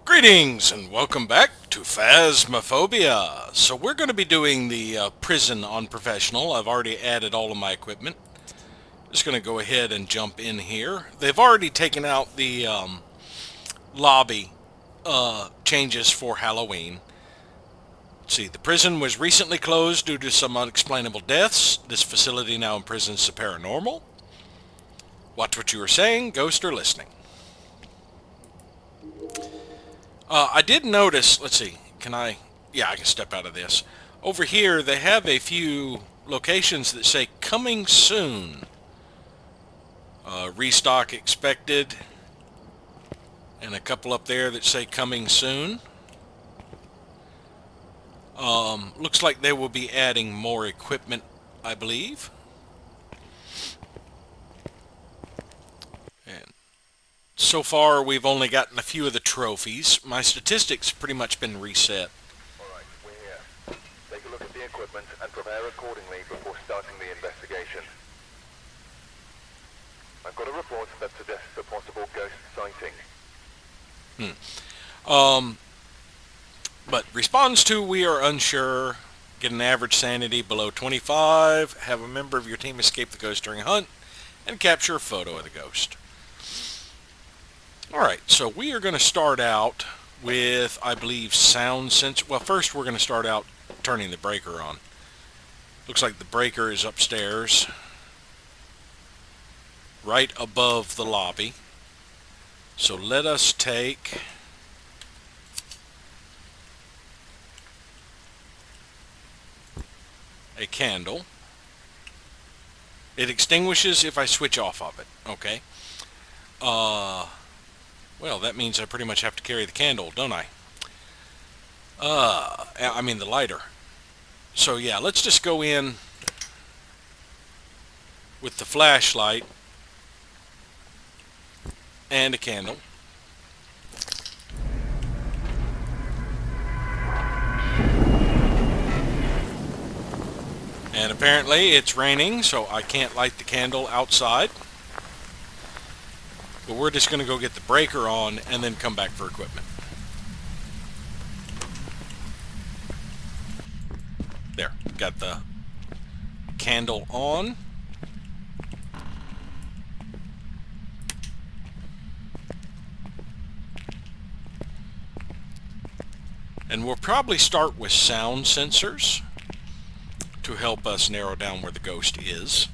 Greetings and welcome back to Phasmophobia. So we're going to be doing the prison on professional. I've already added all of my equipment. Just going to go ahead and jump in here. They've already taken out the lobby changes for Halloween. Let's see, the prison was recently closed due to some unexplainable deaths. This facility now imprisons the paranormal. Watch what you are saying, ghost or listening. I did notice, let's see, I can step out of this. Over here, they have a few locations that say coming soon. Restock expected. And a couple up there that say coming soon. Looks like they will be adding more equipment, I believe. And so far, we've only gotten a few of the trophies. My statistics pretty much been reset. Alright, we're here. Take a look at the equipment and prepare accordingly before starting the investigation. I've got a report that suggests a possible ghost sighting. But responds to, we are unsure. Get an average sanity below 25. Have a member of your team escape the ghost during a hunt. And capture a photo of the ghost. Alright, so we are going to start out with, I believe, sound sensor. Well, first we're going to start out turning the breaker on. Looks like the breaker is upstairs, right above the lobby. So let us take a candle. It extinguishes if I switch off of it. Okay. Well, that means I pretty much have to carry the candle, don't I? I mean the lighter. So yeah, let's just go in with the flashlight and a candle. And apparently it's raining, so I can't light the candle outside. But we're just going to go get the breaker on and then come back for equipment. There, got the candle on. And we'll probably start with sound sensors to help us narrow down where the ghost is.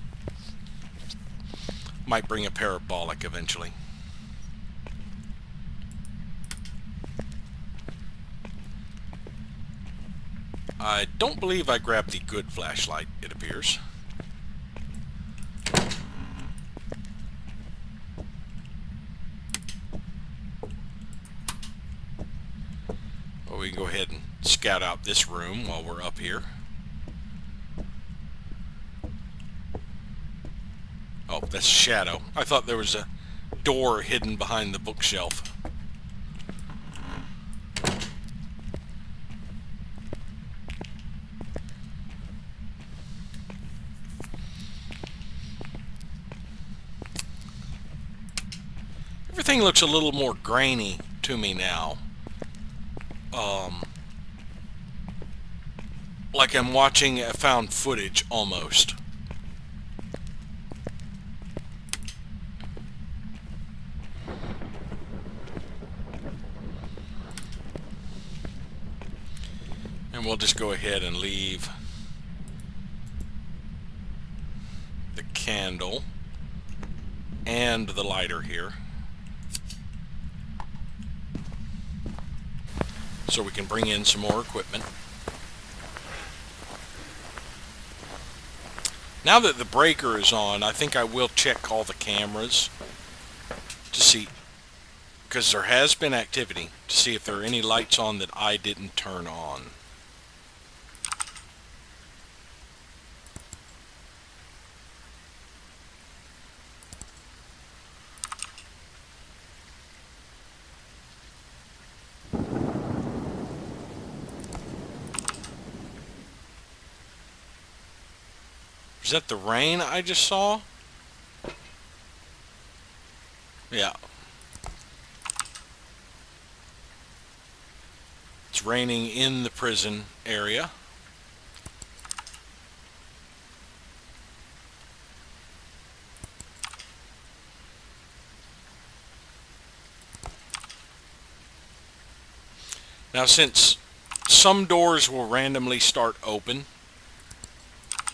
Might bring a parabolic eventually. I don't believe I grabbed the good flashlight, it appears. Well, we can go ahead and scout out this room while we're up here. Oh, that's shadow. I thought there was a door hidden behind the bookshelf. Everything looks a little more grainy to me now. Like I'm watching a found footage almost. And we'll just go ahead and leave the candle and the lighter here, so we can bring in some more equipment. Now that the breaker is on, I think I will check all the cameras to see, because there has been activity, to see if there are any lights on that I didn't turn on. Is that the rain I just saw? Yeah. is raining in the prison area. Now, since some doors will randomly start open,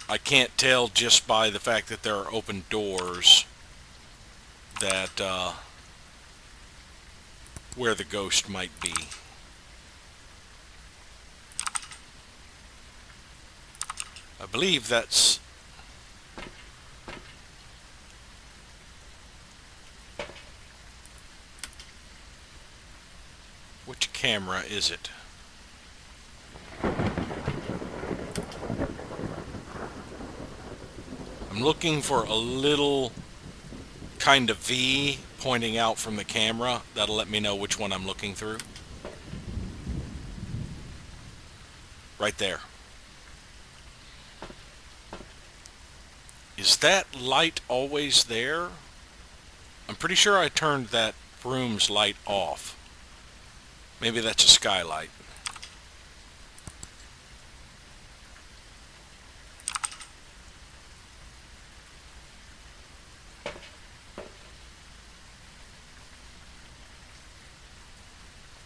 I can't tell just by the fact that there are open doors that where the ghost might be. I believe that's... Which camera is it? I'm looking for a little kind of V pointing out from the camera. That'll let me know which one I'm looking through. Right there. Is that light always there? I'm pretty sure I turned that room's light off. Maybe that's a skylight.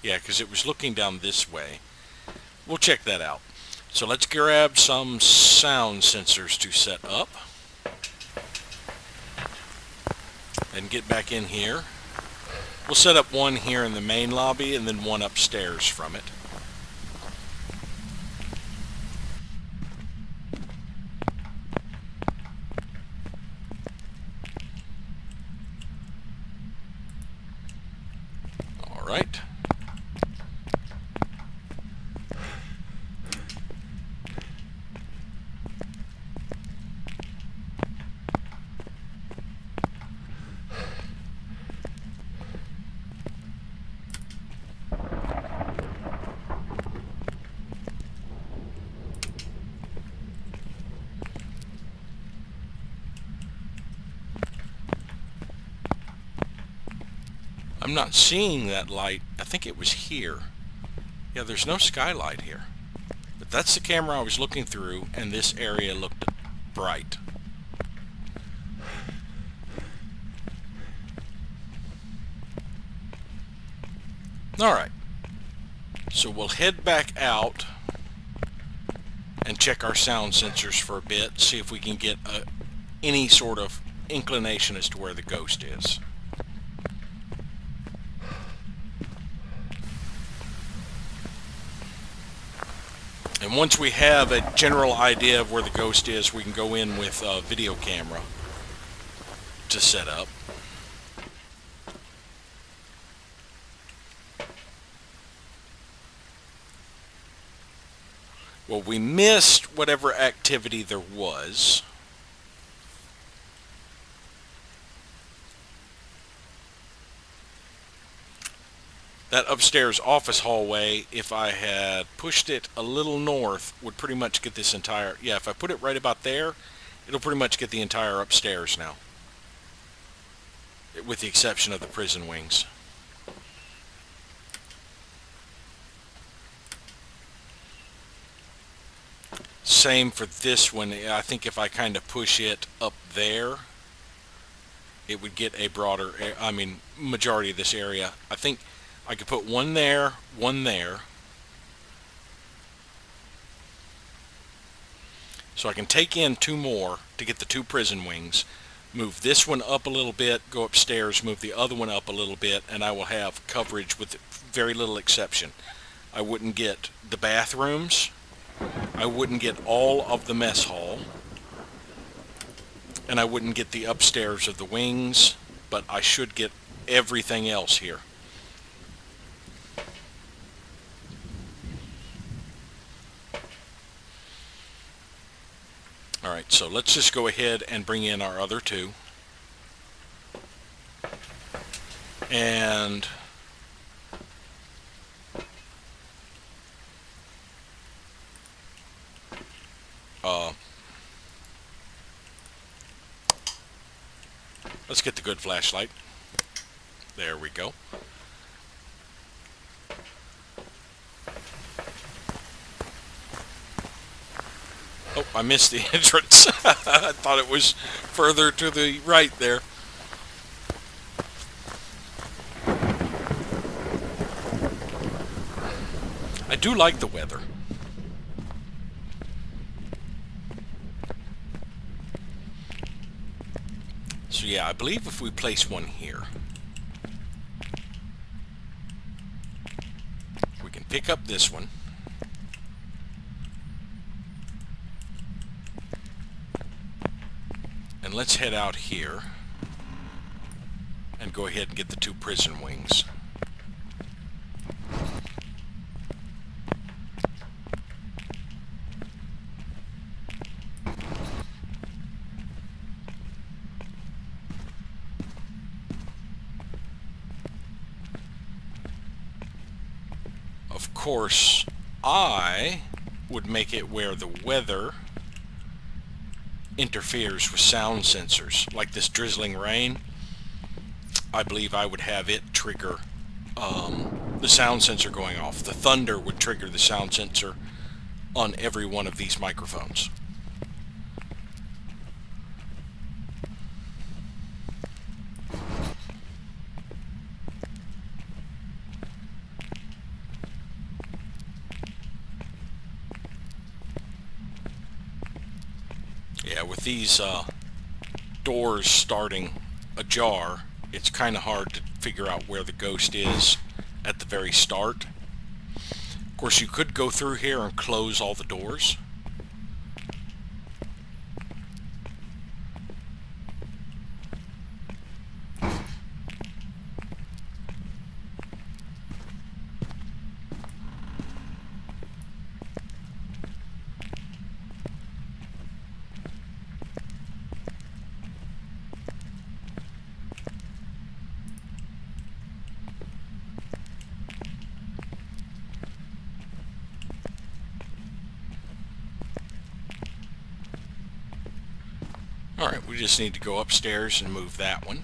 Yeah, because it was looking down this way. We'll check that out. So let's grab some sound sensors to set up. And get back in here. We'll set up one here in the main lobby and then one upstairs from it. All right. I'm not seeing that light. I think it was here. Yeah, there's no skylight here. But that's the camera I was looking through, and this area looked bright. Alright. So we'll head back out and check our sound sensors for a bit, see if we can get any sort of inclination as to where the ghost is. And once we have a general idea of where the ghost is, we can go in with a video camera to set up. Well, we missed whatever activity there was. That upstairs office hallway, if I had pushed it a little north, would pretty much get this entire... Yeah, if I put it right about there, it'll pretty much get the entire upstairs now. With the exception of the prison wings. Same for this one. I think if I kind of push it up there, it would get a broader... I mean, majority of this area. I think I could put one there, one there. So I can take in two more to get the two prison wings, move this one up a little bit, go upstairs, move the other one up a little bit, and I will have coverage with very little exception. I wouldn't get the bathrooms. I wouldn't get all of the mess hall. And I wouldn't get the upstairs of the wings, but I should get everything else here. Alright, so let's just go ahead and bring in our other two. And let's get the good flashlight. There we go. Oh, I missed the entrance. I thought it was further to the right there. I do like the weather. So yeah, I believe if we place one here, we can pick up this one. And let's head out here and go ahead and get the 2 prison wings. Of course, I would make it where the weather interferes with sound sensors, like this drizzling rain. I believe I would have it trigger the sound sensor going off. The thunder would trigger the sound sensor on every one of these microphones. Yeah, with these doors starting ajar, it's kind of hard to figure out where the ghost is at the very start. Of course, you could go through here and close all the doors. Alright, we just need to go upstairs and move that one.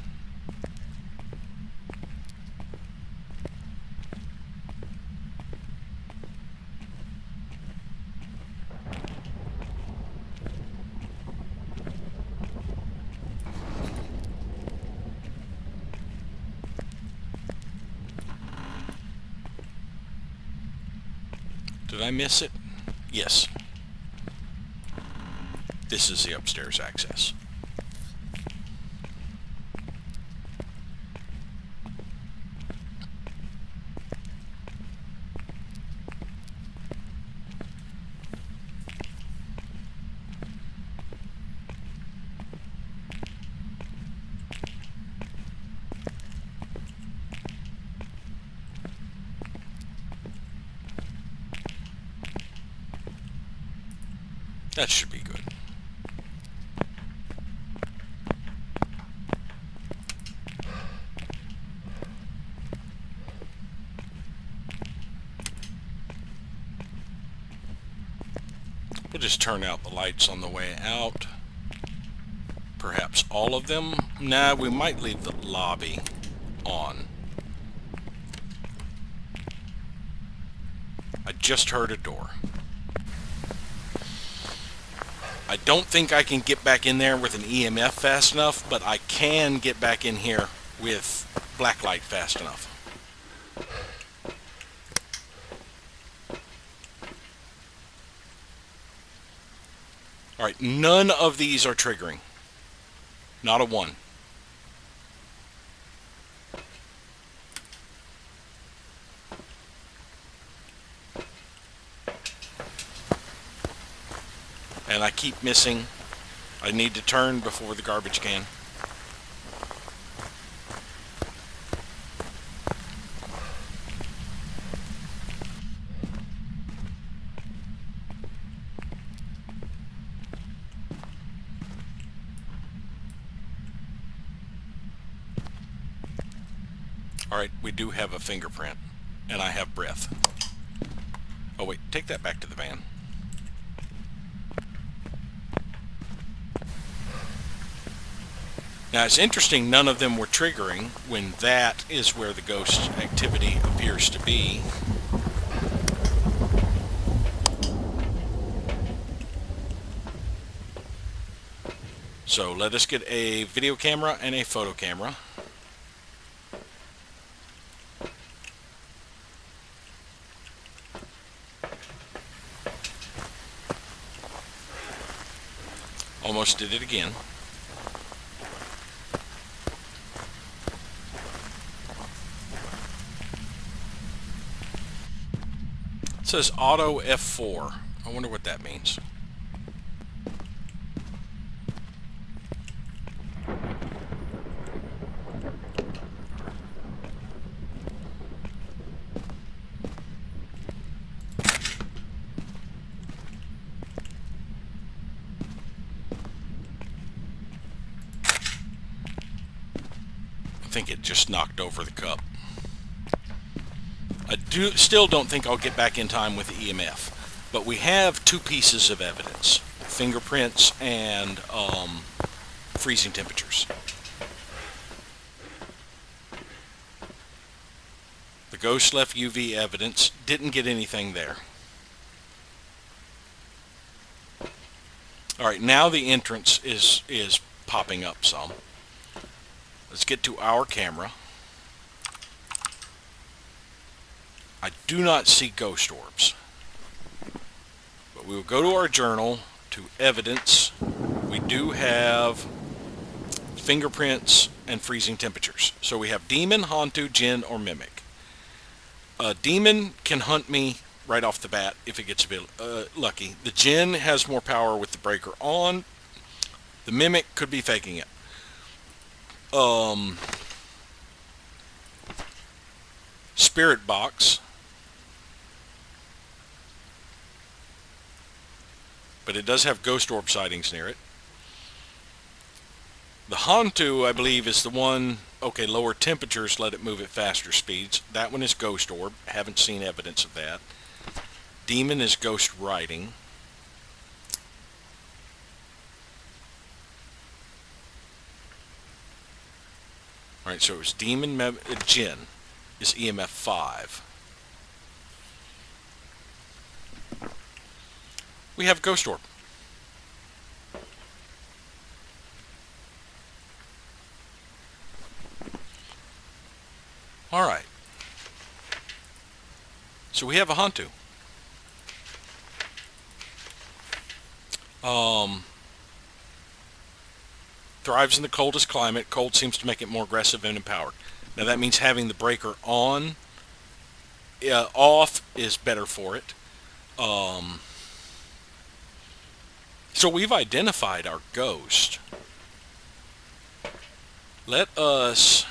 Did I miss it? Yes. This is the upstairs access. That should be good. We'll just turn out the lights on the way out. Perhaps all of them? Nah, we might leave the lobby on. I just heard a door. I don't think I can get back in there with an EMF fast enough, but I can get back in here with blacklight fast enough. Alright, none of these are triggering. Not a one. And I keep missing. I need to turn before the garbage can. Alright, we do have a fingerprint. And I have breath. Oh wait, take that back to the van. Now it's interesting none of them were triggering when that is where the ghost activity appears to be. So let us get a video camera and a photo camera. Almost did it again. It says auto F4. I wonder what that means. I think it just knocked over the cup. I still don't think I'll get back in time with the EMF, but we have two pieces of evidence: fingerprints and freezing temperatures. The ghost left UV evidence, didn't get anything there. Alright, now the entrance is popping up some. Let's get to our camera. I do not see ghost orbs. But we will go to our journal, to evidence. We do have fingerprints and freezing temperatures. So we have demon, Hantu, Jinn, or mimic. A demon can hunt me right off the bat if it gets a bit lucky. The Jinn has more power with the breaker on. The mimic could be faking it. Spirit box. But it does have ghost orb sightings near it. The Hantu, I believe, is the one, okay, lower temperatures let it move at faster speeds. That one is ghost orb. Haven't seen evidence of that. Demon is ghost riding. Alright, so it was demon, Jinn is EMF 5. We have ghost orb. Alright. So we have a Hantu. Thrives in the coldest climate. Cold seems to make it more aggressive and empowered. Now that means having the breaker on, off is better for it. So we've identified our ghost. Let us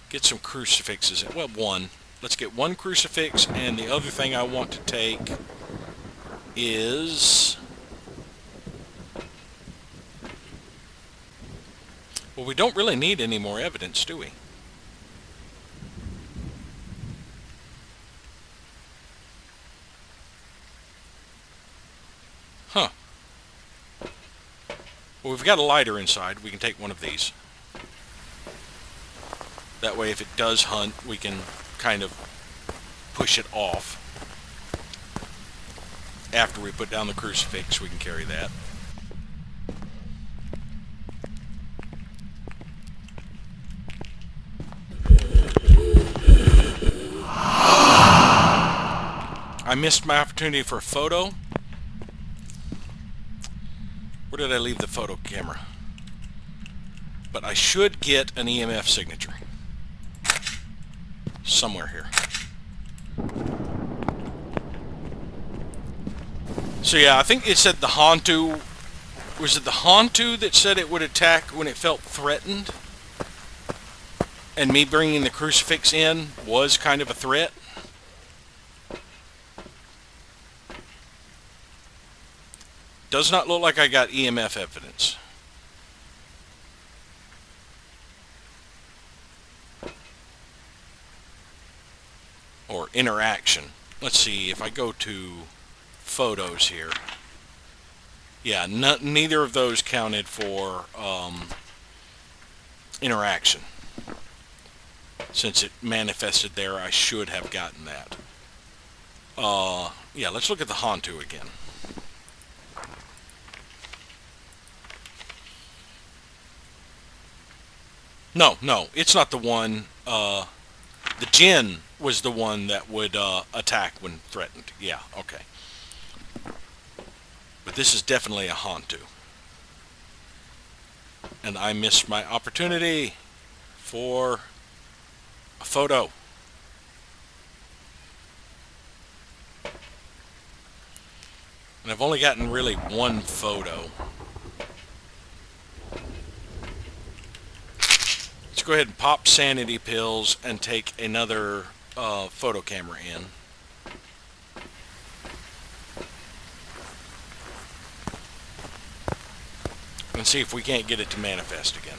get some crucifixes. Well, one. Let's get one crucifix, and the other thing I want to take is... Well, we don't really need any more evidence, do we? Huh. Well, we've got a lighter inside. We can take one of these. That way, if it does hunt, we can kind of push it off. After we put down the crucifix, we can carry that. I missed my opportunity for a photo. Where did I leave the photo camera? But I should get an EMF signature. Somewhere here. So yeah, I think it said the Hantu... Was it the Hantu that said it would attack when it felt threatened? And me bringing the crucifix in was kind of a threat? Does not look like I got EMF evidence. Or interaction. Let's see, if I go to photos here. Yeah, neither of those counted for interaction. Since it manifested there, I should have gotten that. Yeah, let's look at the Hantu again. No, no, it's not the one. The Jinn was the one that would attack when threatened. Yeah, okay. But this is definitely a Hantu. And I missed my opportunity for a photo. And I've only gotten really one photo. Let's go ahead and pop sanity pills and take another photo camera in. And see if we can't get it to manifest again.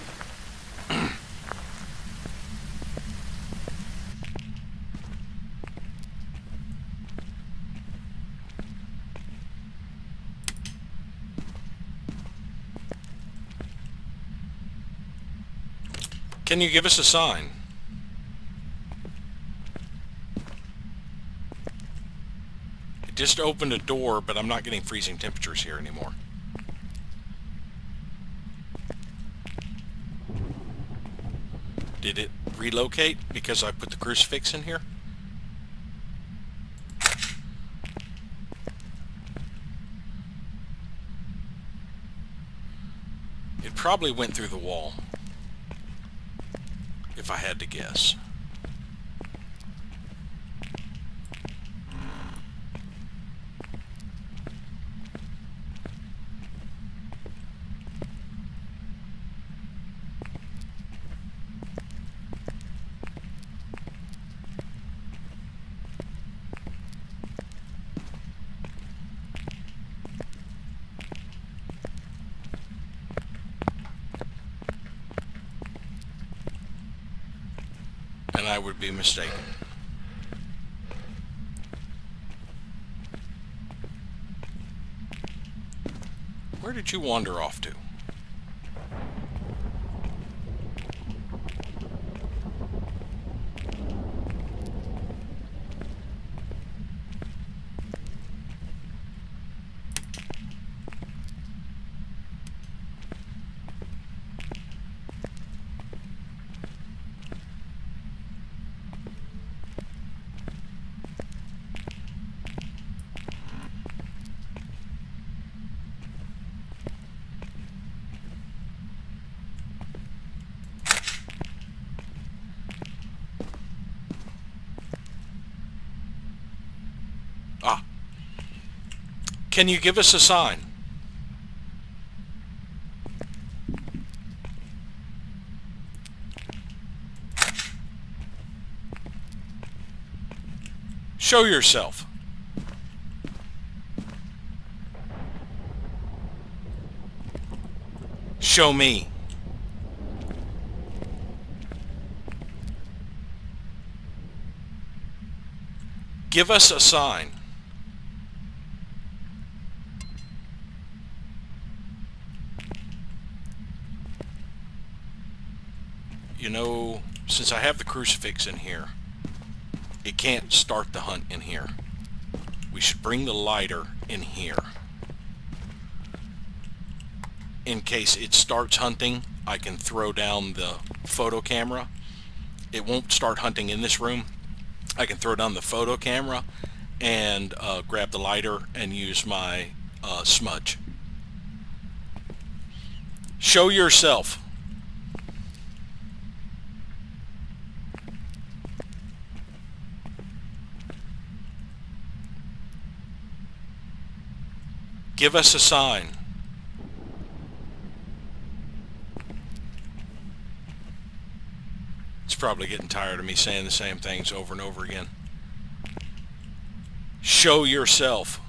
Can you give us a sign? It just opened a door, but I'm not getting freezing temperatures here anymore. Did it relocate because I put the crucifix in here? It probably went through the wall, if I had to guess. And I would be mistaken. Where did you wander off to? Ah. Can you give us a sign? Show yourself. Show me. Give us a sign. You know, since I have the crucifix in here, it can't start the hunt in here. We should bring the lighter in here. In case it starts hunting, I can throw down the photo camera. It won't start hunting in this room. I can throw down the photo camera and grab the lighter and use my smudge. Show yourself. Give us a sign. It's probably getting tired of me saying the same things over and over again. Show yourself.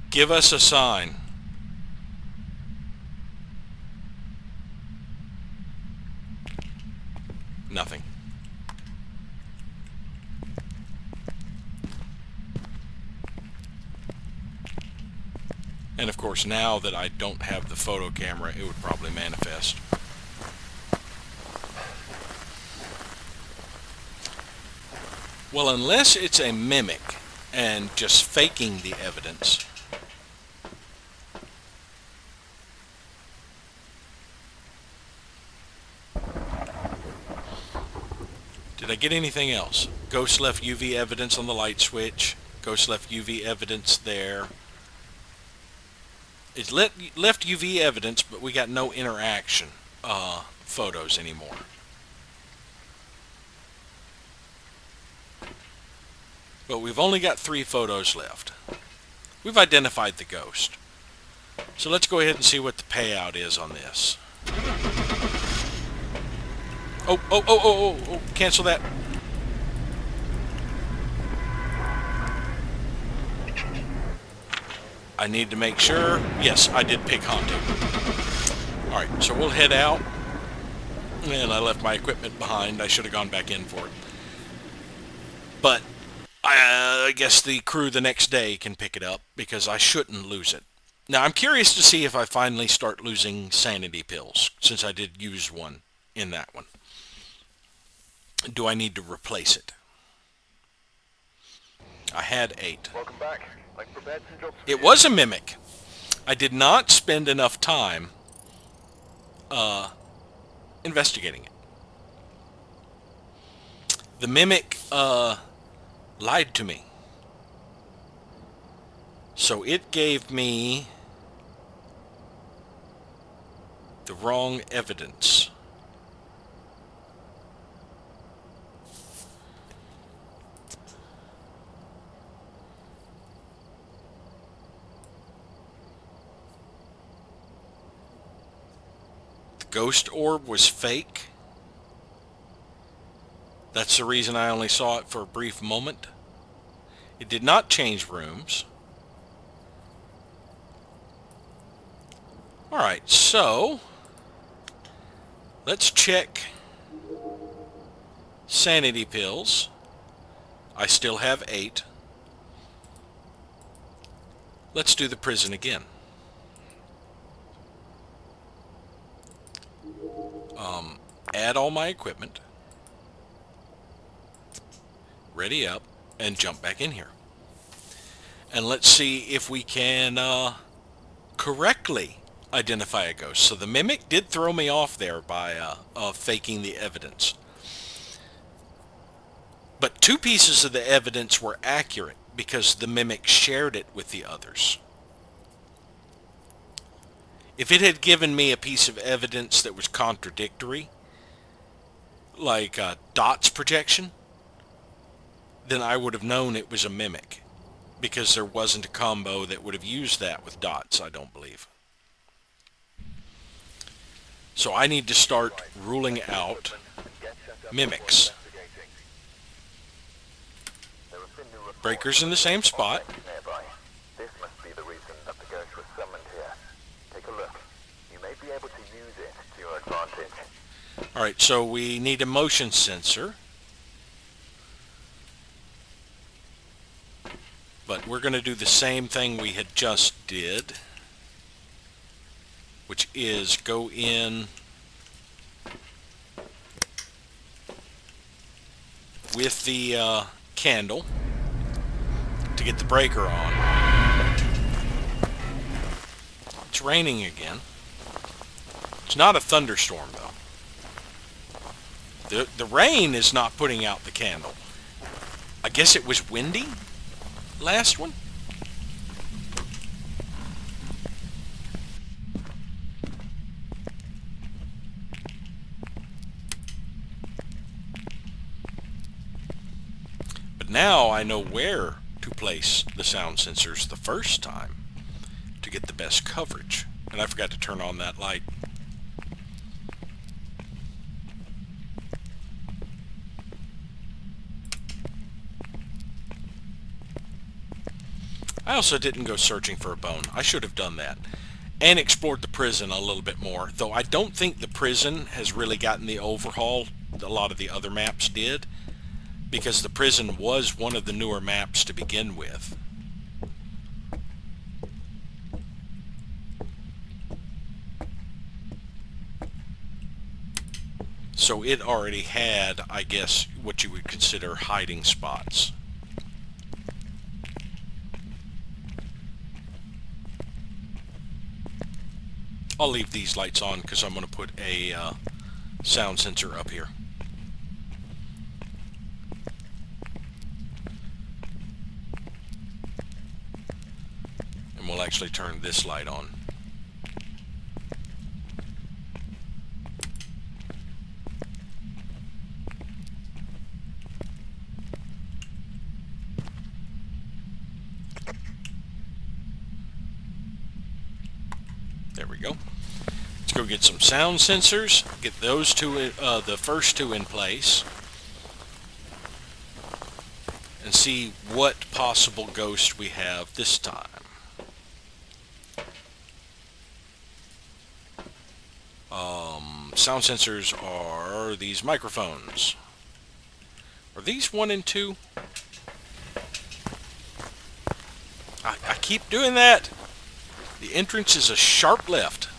Give us a sign. Nothing. And of course, now that I don't have the photo camera, it would probably manifest. Well, unless it's a mimic and just faking the evidence. Did I get anything else? Ghost left UV evidence on the light switch. Ghost left UV evidence there. It left UV evidence, but we got no interaction photos anymore. But we've only got 3 photos left. We've identified the ghost. So let's go ahead and see what the payout is on this. Oh, cancel that. I need to make sure. Yes, I did pick Honto. Alright, so we'll head out. And I left my equipment behind. I should have gone back in for it. But I guess the crew the next day can pick it up, because I shouldn't lose it. Now, I'm curious to see if I finally start losing sanity pills, since I did use one in that one. Do I need to replace it? I had 8. Welcome back. I've prepared some jobs for It you. was a mimic. I did not spend enough time investigating it. The mimic lied to me. So it gave me the wrong evidence. The ghost orb was fake. That's the reason I only saw it for a brief moment. It did not change rooms. Alright, so let's check sanity pills. I still have 8. Let's do the prison again. Add all my equipment. Ready up and jump back in here. And let's see if we can correctly identify a ghost. So the mimic did throw me off there by faking the evidence. But 2 pieces of the evidence were accurate because the mimic shared it with the others. If it had given me a piece of evidence that was contradictory, like dots projection, then I would have known it was a mimic, because there wasn't a combo that would have used that with dots, I don't believe. So I need to start ruling out mimics. Breaker's in the same spot. This must be the reason that the ghost was summoned here. Take a look. You may be able to use it to your advantage. Alright, so we need a motion sensor. But we're going to do the same thing we had just did, which is go in with the candle to get the breaker on. It's raining again. It's not a thunderstorm, though. The rain is not putting out the candle. I guess it was windy last one. But now I know where to place the sound sensors the first time to get the best coverage. And I forgot to turn on that light. I also didn't go searching for a bone. I should have done that. And explored the prison a little bit more. Though I don't think the prison has really gotten the overhaul a lot of the other maps did. Because the prison was one of the newer maps to begin with. So it already had, I guess, what you would consider hiding spots. I'll leave these lights on because I'm going to put a sound sensor up here. And we'll actually turn this light on. There we go. Let's go get some sound sensors, get those two, the first two in place, and see what possible ghost we have this time. Sound sensors are these microphones. Are these 1 and 2? I keep doing that. The entrance is a sharp left.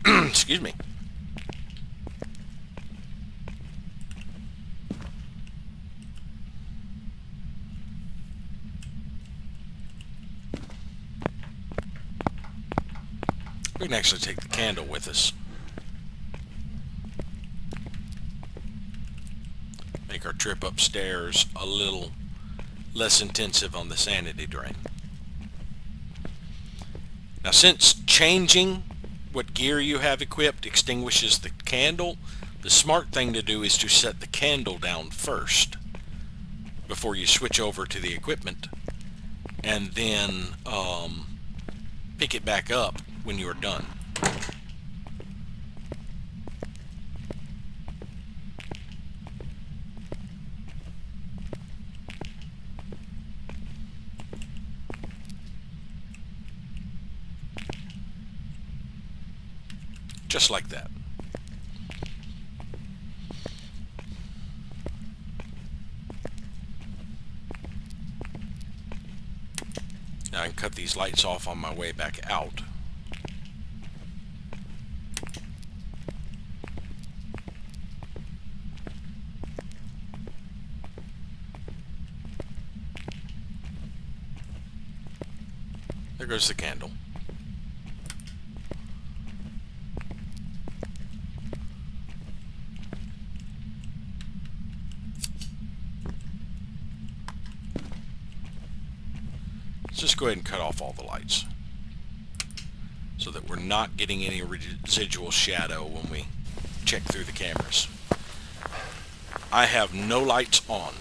Excuse me. We can actually take the candle with us. Make our trip upstairs a little less intensive on the sanity drain. Now, since changing what gear you have equipped extinguishes the candle, the smart thing to do is to set the candle down first before you switch over to the equipment, and then pick it back up when you're done. Just like that. Now I can cut these lights off on my way back out. There goes the candle. Let's just go ahead and cut off all the lights so that we're not getting any residual shadow when we check through the cameras. I have no lights on.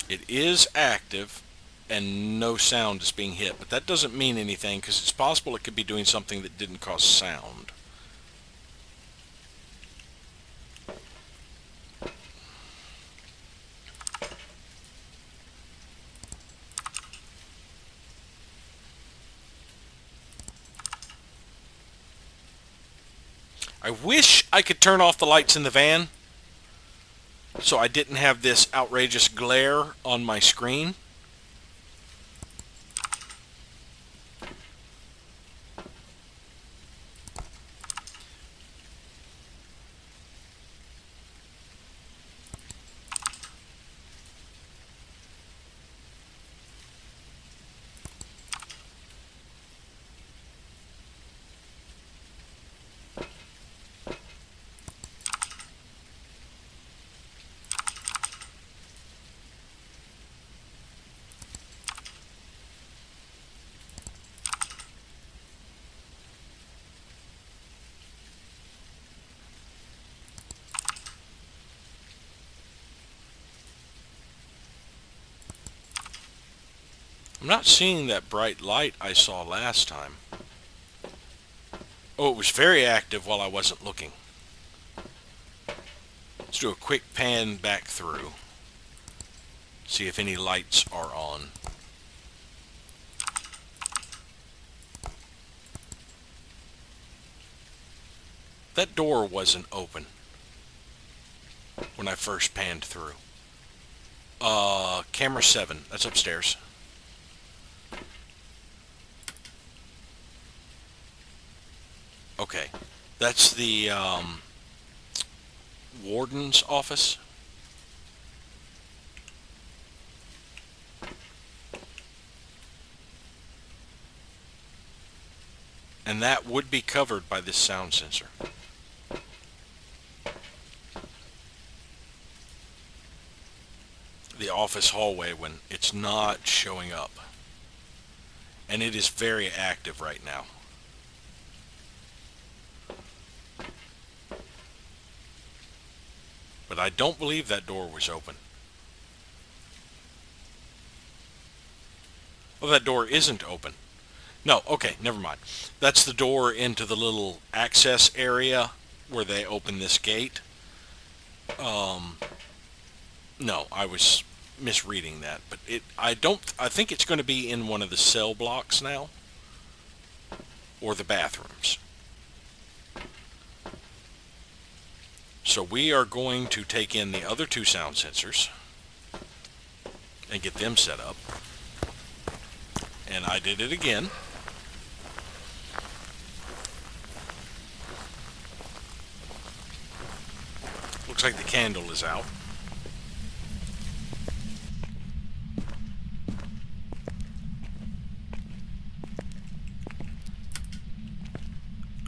It is active and no sound is being hit, but that doesn't mean anything because it's possible it could be doing something that didn't cause sound. I wish I could turn off the lights in the van so I didn't have this outrageous glare on my screen. I'm not seeing that bright light I saw last time. Oh, it was very active while I wasn't looking. Let's do a quick pan back through. See if any lights are on. That door wasn't open when I first panned through. Camera 7. That's upstairs. Okay. That's the warden's office. And that would be covered by this sound sensor. The office hallway when it's not showing up. And it is very active right now. But I don't believe that door was open. Oh, that door isn't open. No, okay, never mind. That's the door into the little access area where they open this gate. No, I was misreading that, but I think it's going to be in one of the cell blocks now, or the bathrooms. So we are going to take in the other two sound sensors and get them set up. And I did it again. Looks like the candle is out.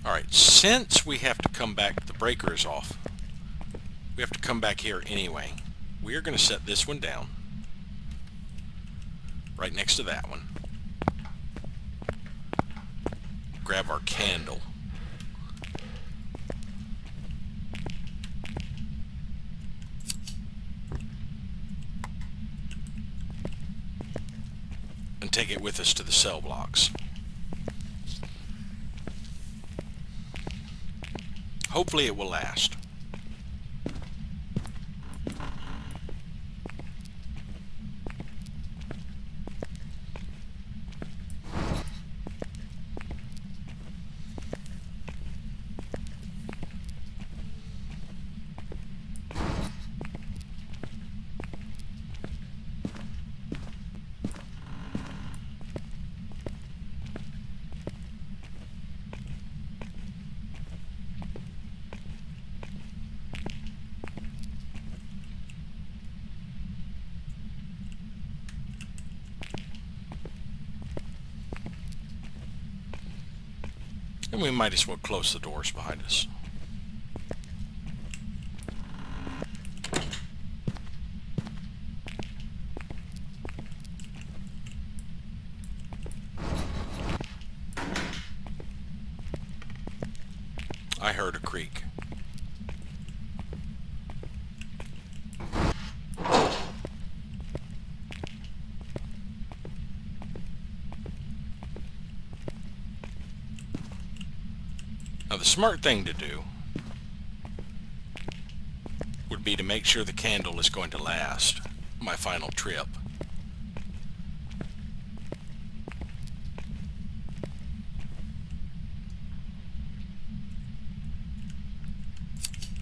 Alright, since we have to come back, the breaker is off. We have to come back here anyway. We are going to set this one down. Right next to that one. Grab our candle. And take it with us to the cell blocks. Hopefully it will last. And we might as well close the doors behind us. I heard a creak. Now the smart thing to do would be to make sure the candle is going to last my final trip.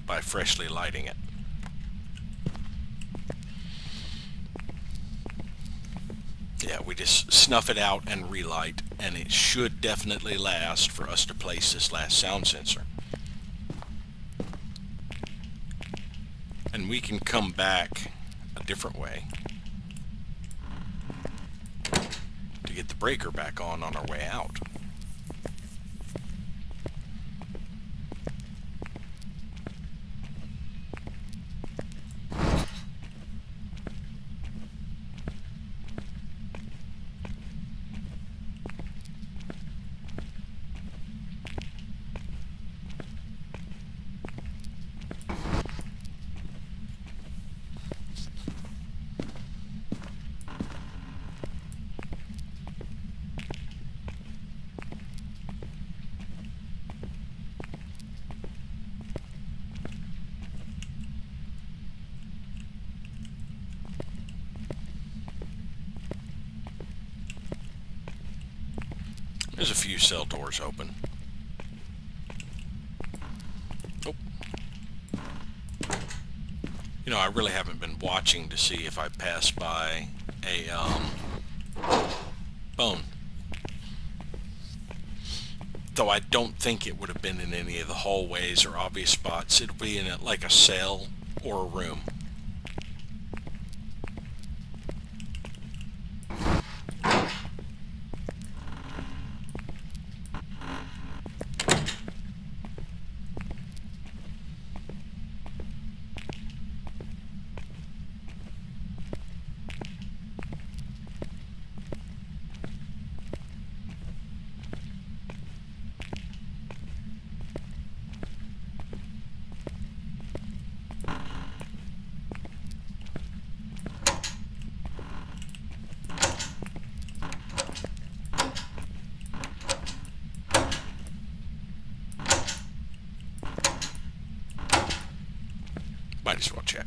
By freshly lighting it. Yeah, we just snuff it out and relight, and it should definitely last for us to place this last sound sensor. And we can come back a different way to get the breaker back on our way out. There's a few cell doors open. You know, I really haven't been watching to see if I pass by a bone. Though I don't think it would have been in any of the hallways or obvious spots. It'll be in like a cell or a room. Might as well check.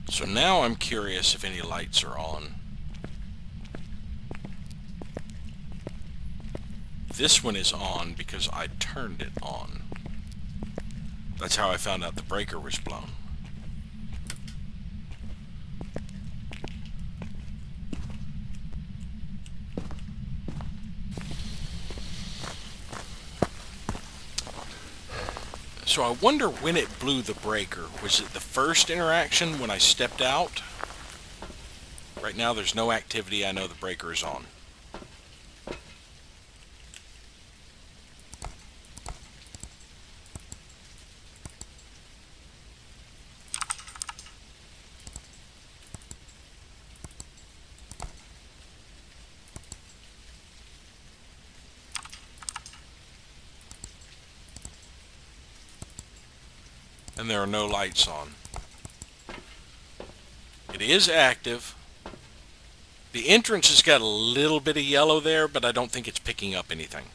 So now I'm curious if any lights are on. This one is on because I turned it on. That's how I found out the breaker was blown. So I wonder when it blew the breaker. Was it the first interaction when I stepped out? Right now there's no activity. I know the breaker is on. And there are no lights on. It is active. The entrance has got a little bit of yellow there, but I don't think it's picking up anything.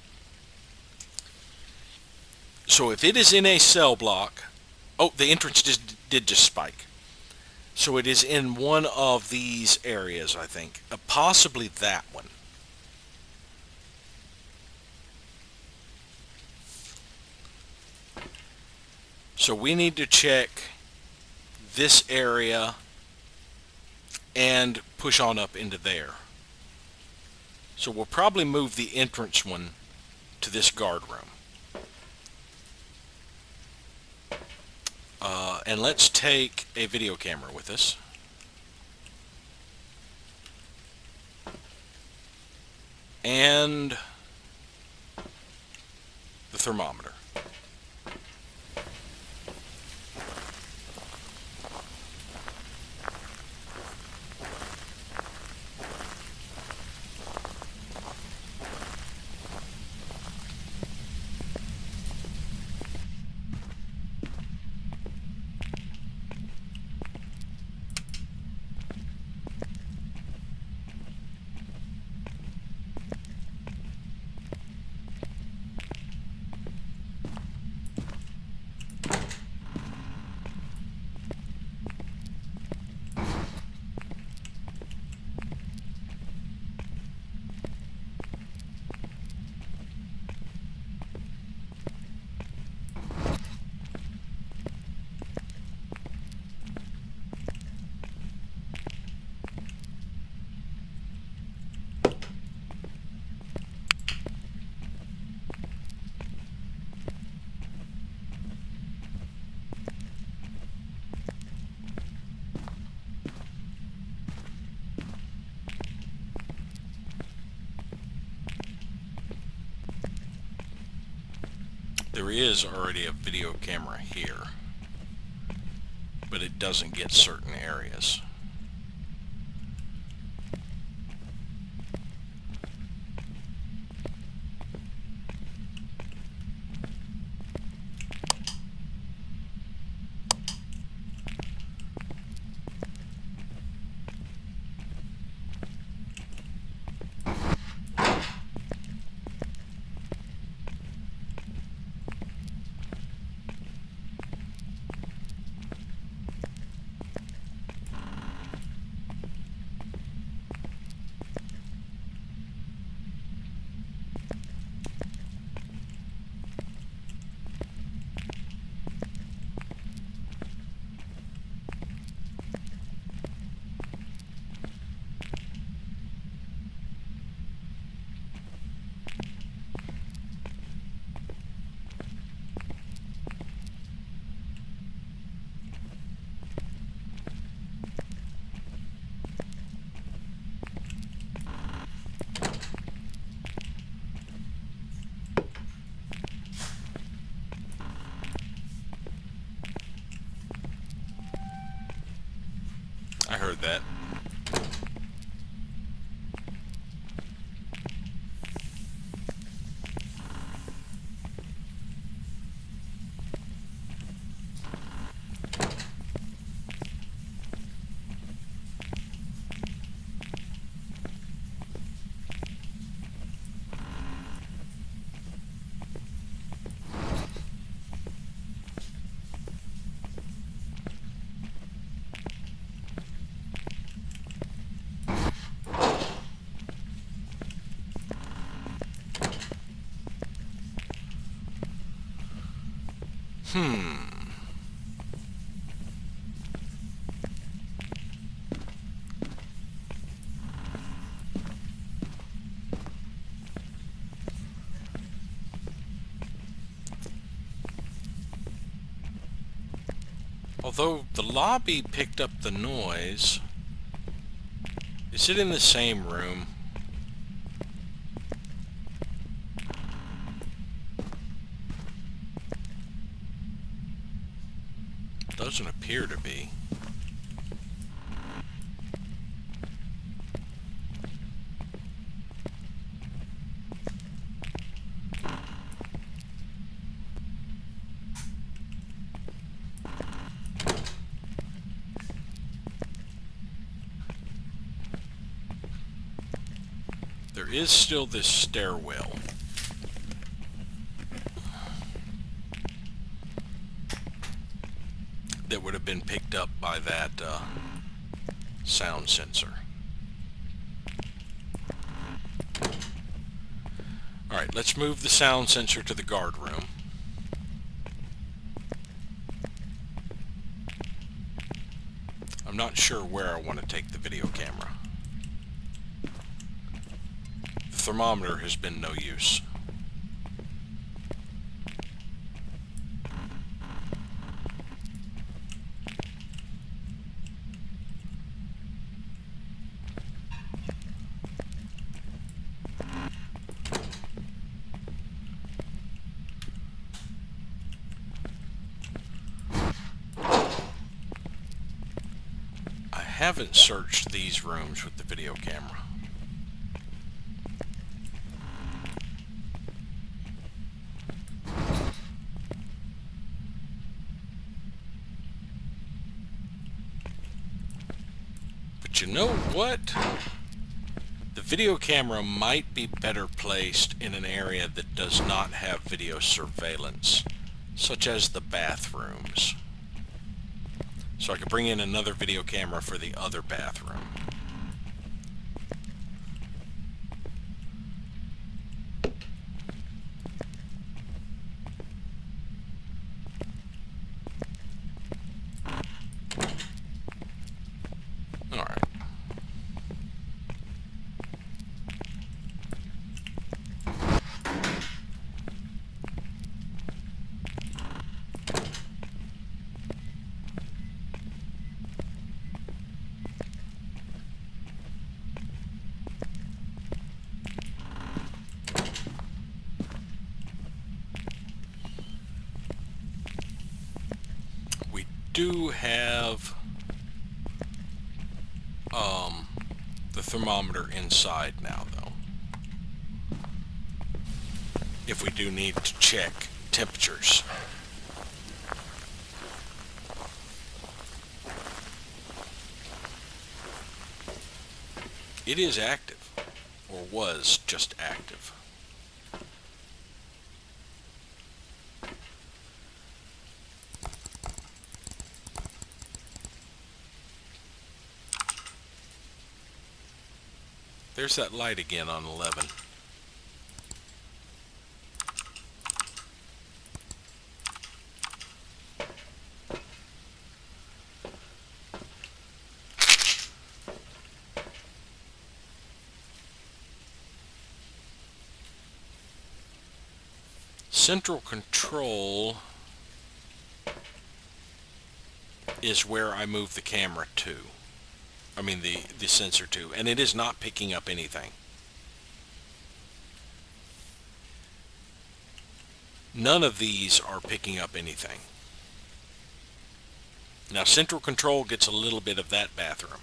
So if it is in a cell block... Oh, the entrance did just spike. So it is in one of these areas, I think. Possibly that one. So we need to check this area and push on up into there. So we'll probably move the entrance one to this guard room. And let's take a video camera with us. And the thermometer. There is already a video camera here, but it doesn't get certain areas. that. Although the lobby picked up the noise, is it in the same room? Doesn't appear to be. There is still this stairwell. That would have been picked up by that sound sensor. Alright, let's move the sound sensor to the guard room. I'm not sure where I want to take the video camera. The thermometer has been no use. I haven't searched these rooms with the video camera. But you know what? The video camera might be better placed in an area that does not have video surveillance, such as the bathrooms. So I could bring in another video camera for the other bathroom. Alright. Do have the thermometer inside now, though, if we do need to check temperatures. It is active, or was just active. There's that light again on 11. Central control is where I move the camera to. I mean the sensor to, and it is not picking up anything. None of these are picking up anything. Now central control gets a little bit of that bathroom,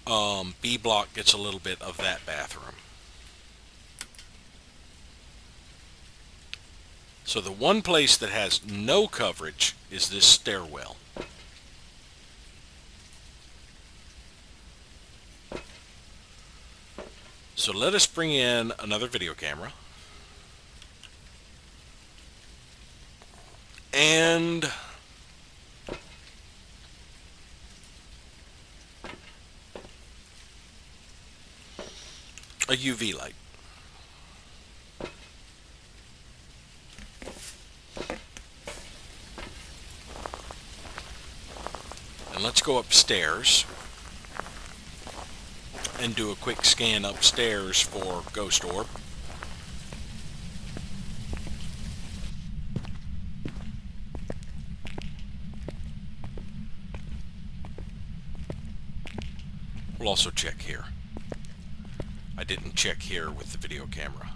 B block gets a little bit of that bathroom. So the one place that has no coverage is this stairwell. So let us bring in another video camera. And a UV light. And let's go upstairs and do a quick scan upstairs for ghost orb. We'll also check here. I didn't check here with the video camera.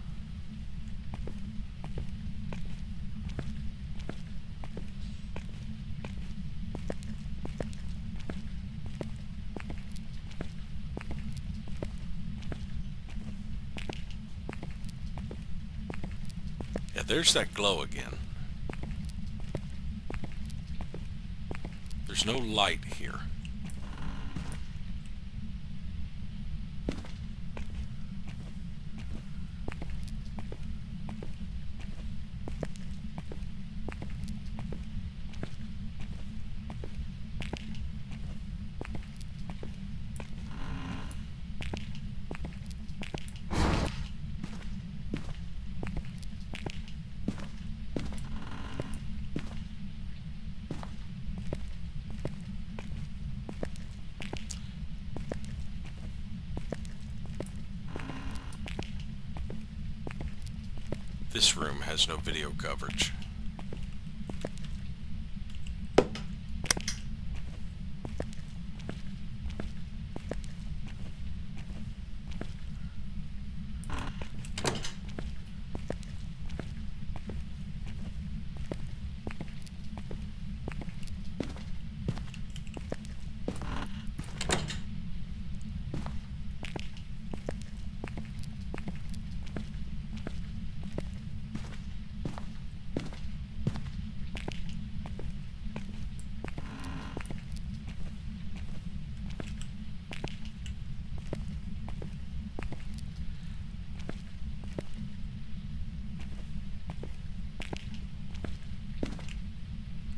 Yeah, there's that glow again. There's no light here. This room has no video coverage.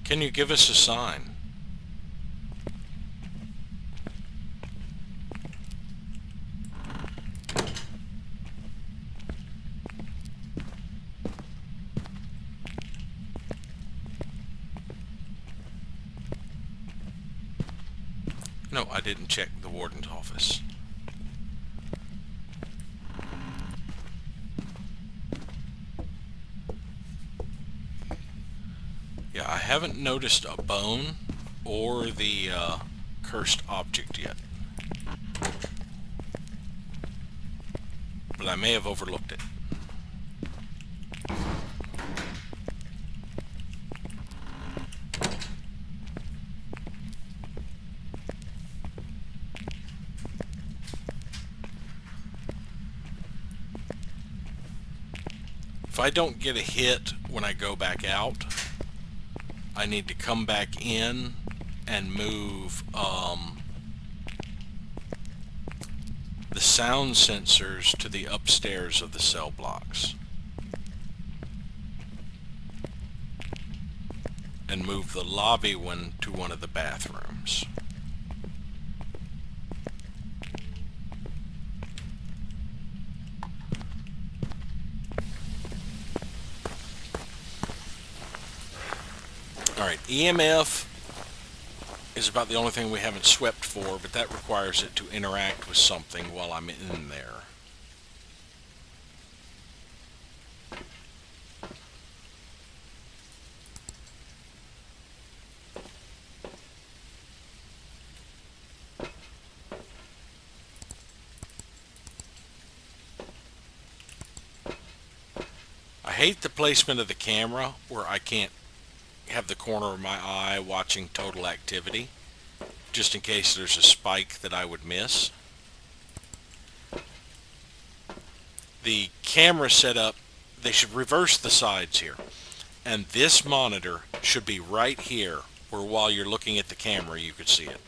Can you give us a sign? No, I didn't check the warden's office. Yeah, I haven't noticed a bone or the cursed object yet. But I may have overlooked it. If I don't get a hit when I go back out, I need to come back in and move the sound sensors to the upstairs of the cell blocks. And move the lobby one to one of the bathrooms. Alright, EMF is about the only thing we haven't swept for, but that requires it to interact with something while I'm in there. I hate the placement of the camera where I can't have the corner of my eye watching total activity, just in case there's a spike that I would miss. the camera setup, they should reverse the sides here. And this monitor should be right here, where while you're looking at the camera you could see it.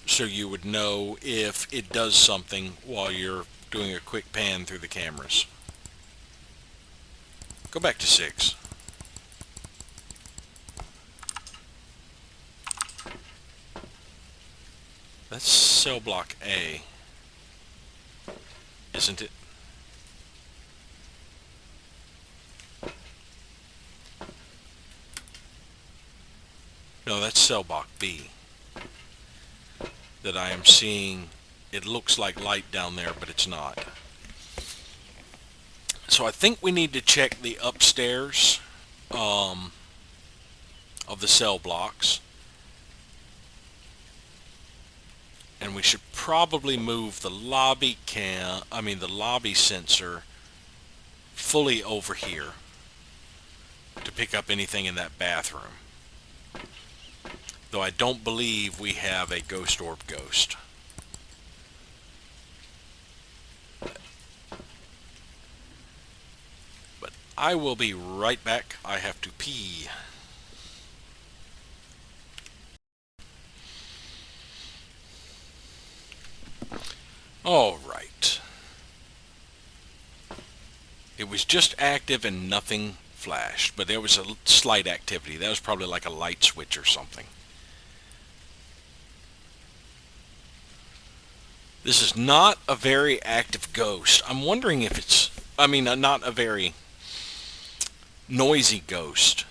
So you would know if it does something while you're doing a quick pan through the cameras. Go back to 6. That's cell block A, isn't it? No, that's cell block B that I am seeing. It looks like light down there, but it's not. So I think we need to check the upstairs of the cell blocks. And we should probably move the lobby the lobby sensor fully over here to pick up anything in that bathroom. Though I don't believe we have a ghost orb ghost. But I will be right back. I have to pee. All right. It was just active and nothing flashed, but there was a slight activity. That was probably like a light switch or something. This is not a very active ghost. I'm wondering if it's, not a very noisy ghost.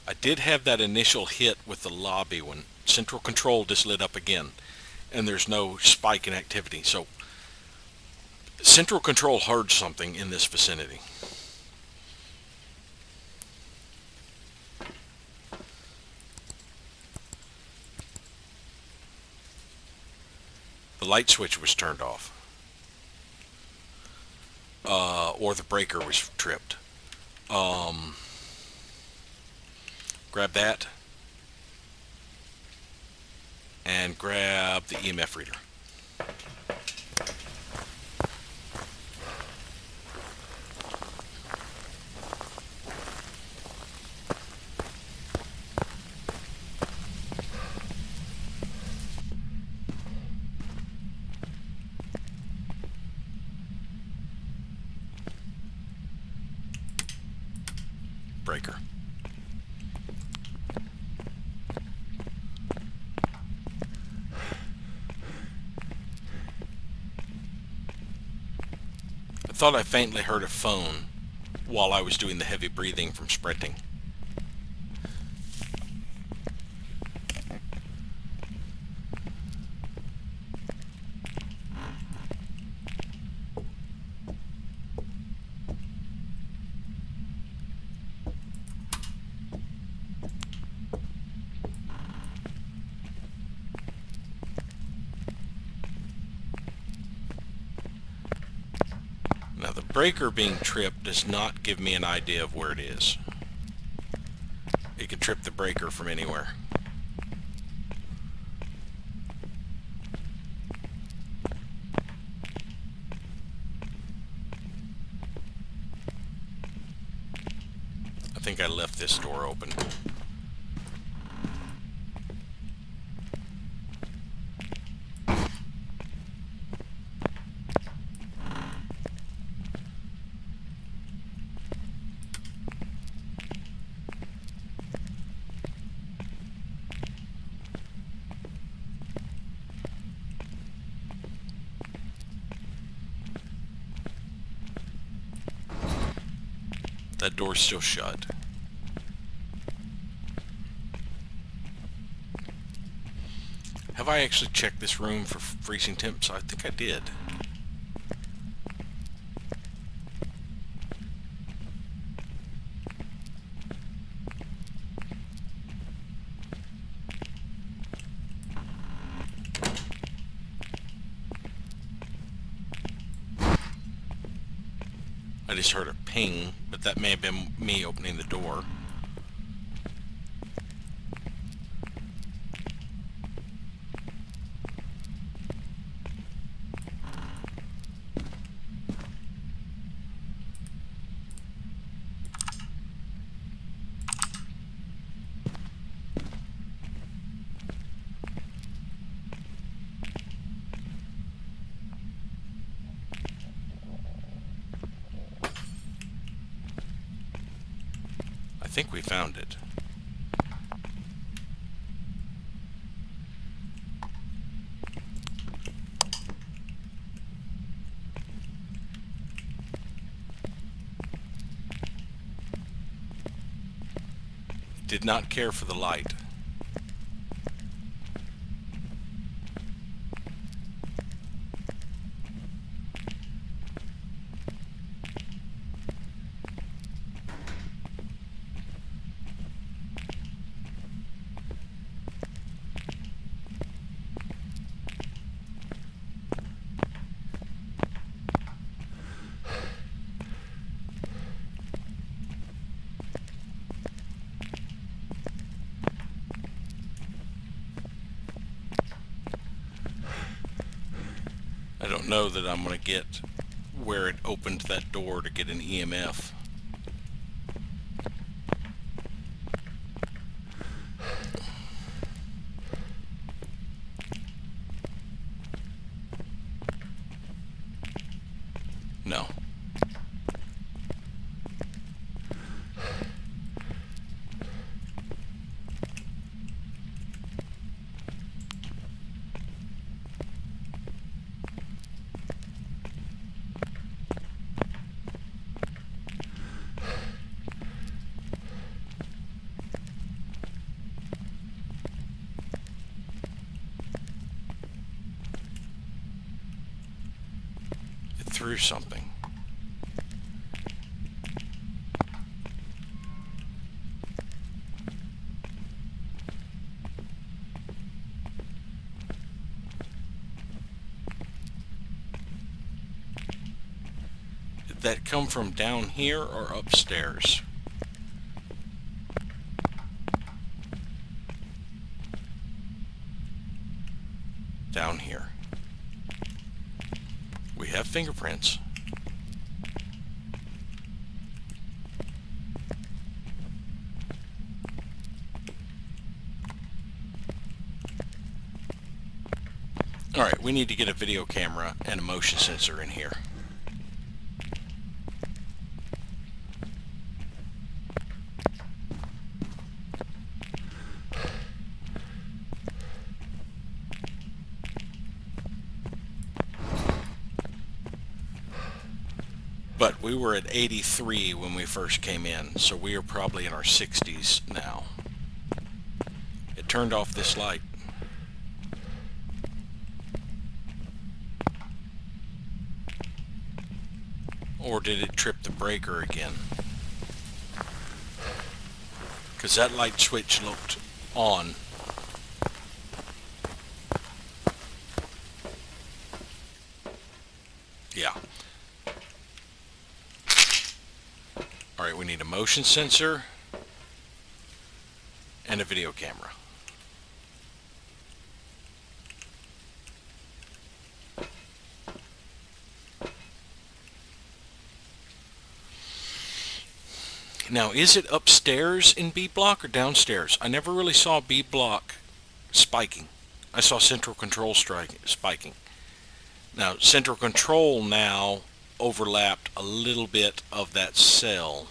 I did have that initial hit with the lobby when central control just lit up again, and there's no spike in activity. So central control heard something in this vicinity. The light switch was turned off. Or the breaker was tripped. Grab that. And grab the EMF reader. Breaker. I thought I faintly heard a phone while I was doing the heavy breathing from sprinting. Now the breaker being tripped does not give me an idea of where it is. It could trip the breaker from anywhere. I think I left this door open. That door's still shut. Have I actually checked this room for freezing temps? I think I did. I just heard a ping, but that may have been me opening the door. think we found it. Did not care for the light. I don't know that I'm going to get where it opened that door to get an EMF. No. It threw something. Did that come from down here or upstairs? Down here. We have fingerprints. Alright, we need to get a video camera and a motion sensor in here. But we were at 83 when we first came in, so we are probably in our 60s now. It turned off this light. Or did it trip the breaker again? Because that light switch looked on. Yeah. Alright, we need a motion sensor and a video camera. Now, is it upstairs in B block or downstairs? I never really saw B block spiking. I saw central control spiking. Now, central control now overlapped a little bit of that cell.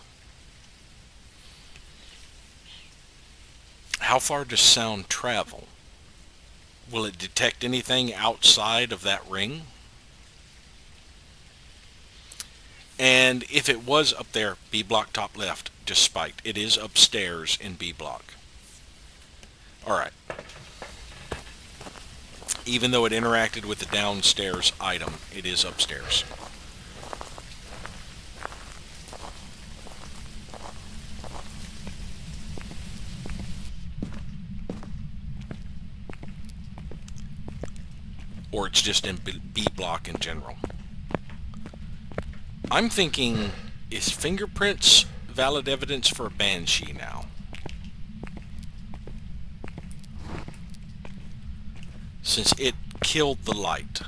How far does sound travel? Will it detect anything outside of that ring? And if it was up there, B block top left, just spiked. It is upstairs in B block. Alright. Even though it interacted with the downstairs item, it is upstairs. Or it's just in B block in general. I'm thinking, is fingerprints valid evidence for a banshee now? Since it killed the light.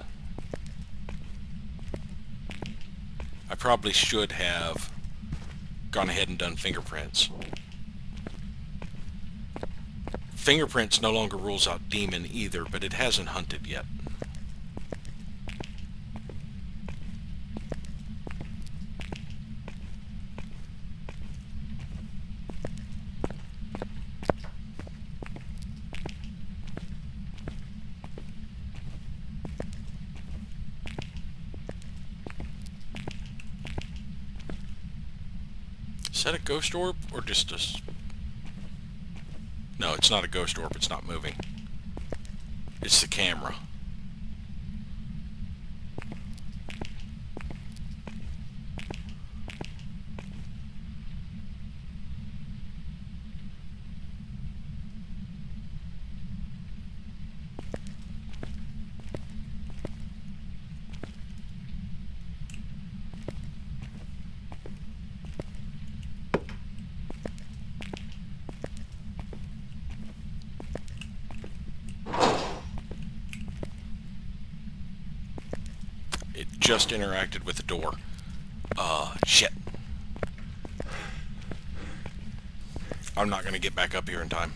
I probably should have gone ahead and done fingerprints. Fingerprints no longer rules out demon either, but it hasn't hunted yet. Is that a ghost orb or just a... No, it's not a ghost orb. It's not moving. It's the camera. It just interacted with the door. Shit. I'm not going to get back up here in time.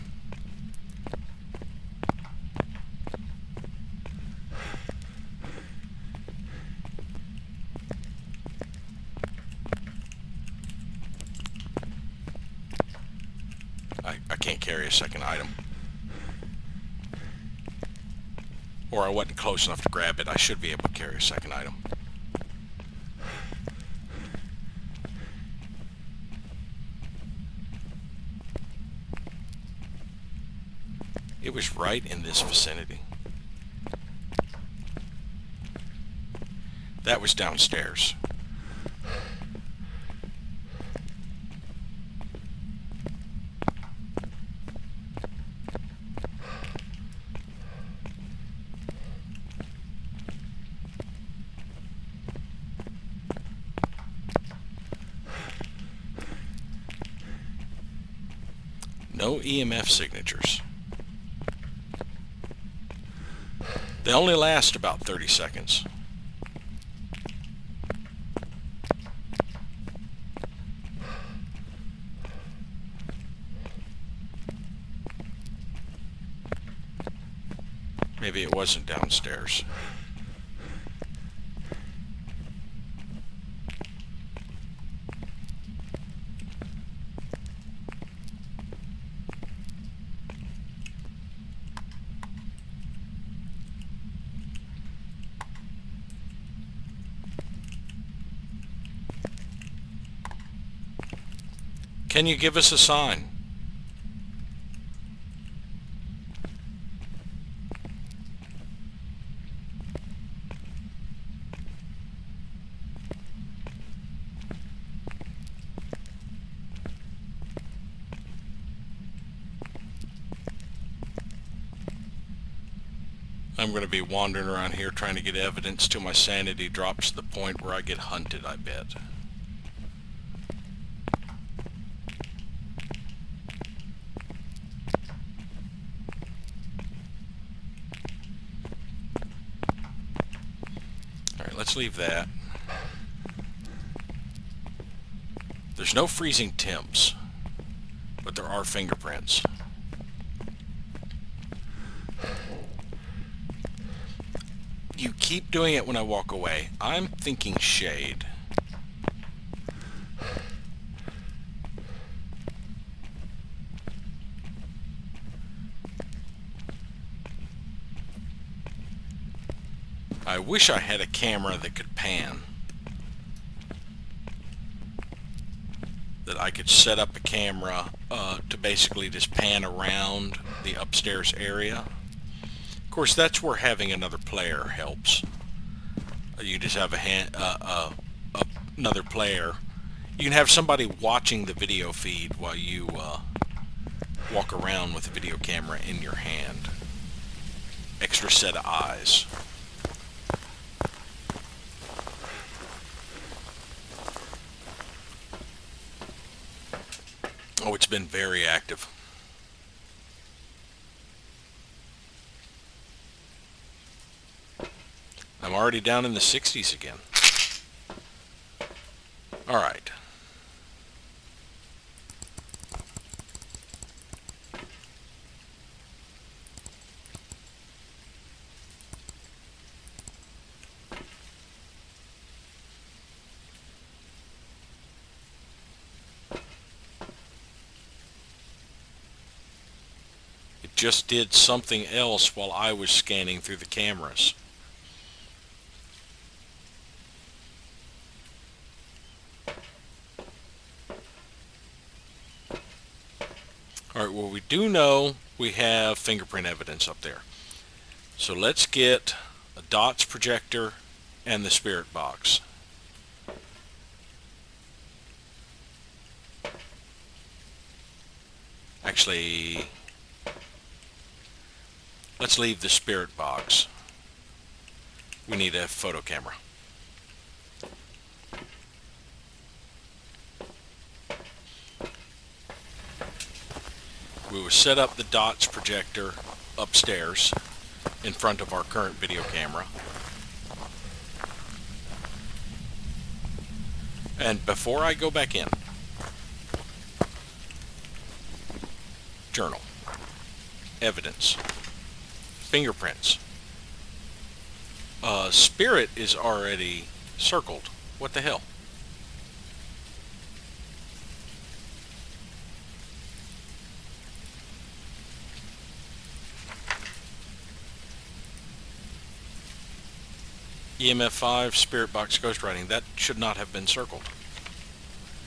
I can't carry a second item. Or I wasn't close enough to grab it. I should be able to carry a second item. It was right in this vicinity. That was downstairs. No EMF signatures. They only last about 30 seconds. Maybe it wasn't downstairs. Can you give us a sign? I'm going to be wandering around here trying to get evidence till my sanity drops to the point where I get hunted, I bet. Alright, let's leave that. There's no freezing temps, but there are fingerprints. You keep doing it when I walk away. I'm thinking shade. I wish I had a camera that could pan. That I could set up a camera to basically just pan around the upstairs area. Of course, that's where having another player helps. You just have another player. You can have somebody watching the video feed while you walk around with the video camera in your hand. Extra set of eyes. Oh, it's been very active. I'm already down in the 60s again. All right. It just did something else while I was scanning through the cameras. Alright, well, we do know we have fingerprint evidence up there. So let's get a dots projector and the spirit box. Actually, let's leave the spirit box. We need a photo camera. We will set up the dots projector upstairs in front of our current video camera. And before I go back in, journal, evidence, fingerprints. Spirit is already circled. What the hell? EMF 5, Spirit Box, Ghostwriting. That should not have been circled.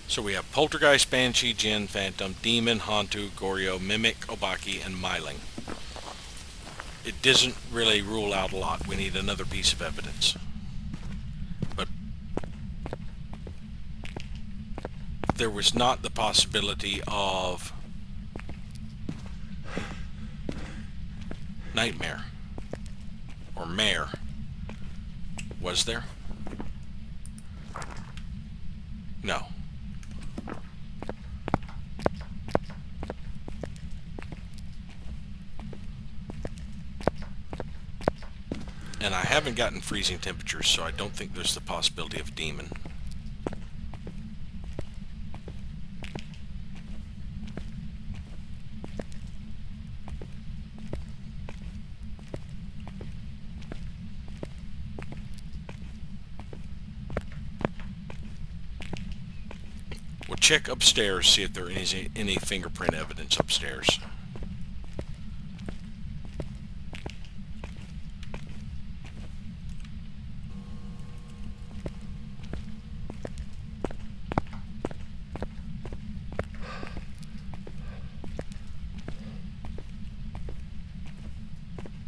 So we have Poltergeist, Banshee, Jinn, Phantom, Demon, Hantu, Goryo, Mimic, Obaki, and Myling. It doesn't really rule out a lot. We need another piece of evidence. But there was not the possibility of Nightmare or Mare. Was there? No. And I haven't gotten freezing temperatures, so I don't think there's the possibility of demon. We'll check upstairs, see if there is any fingerprint evidence upstairs.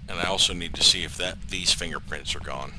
And I also need to see if these fingerprints are gone.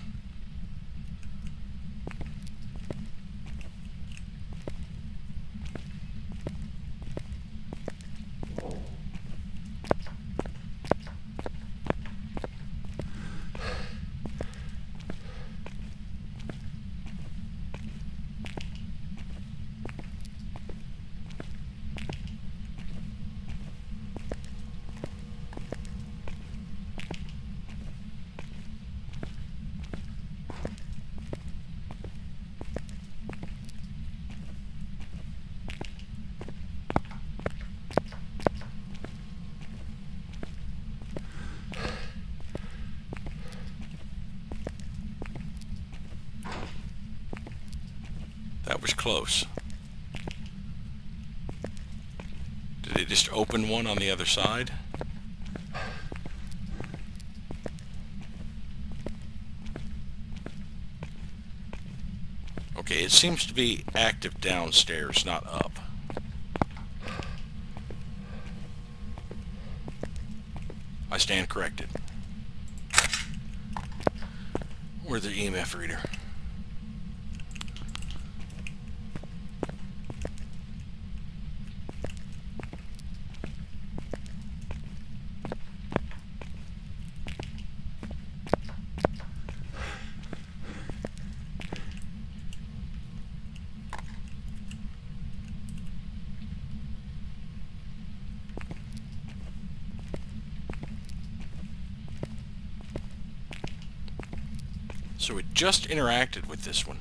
That was close. Did it just open one on the other side? Okay, it seems to be active downstairs, not up. I stand corrected. Where's the EMF reader? So it just interacted with this one.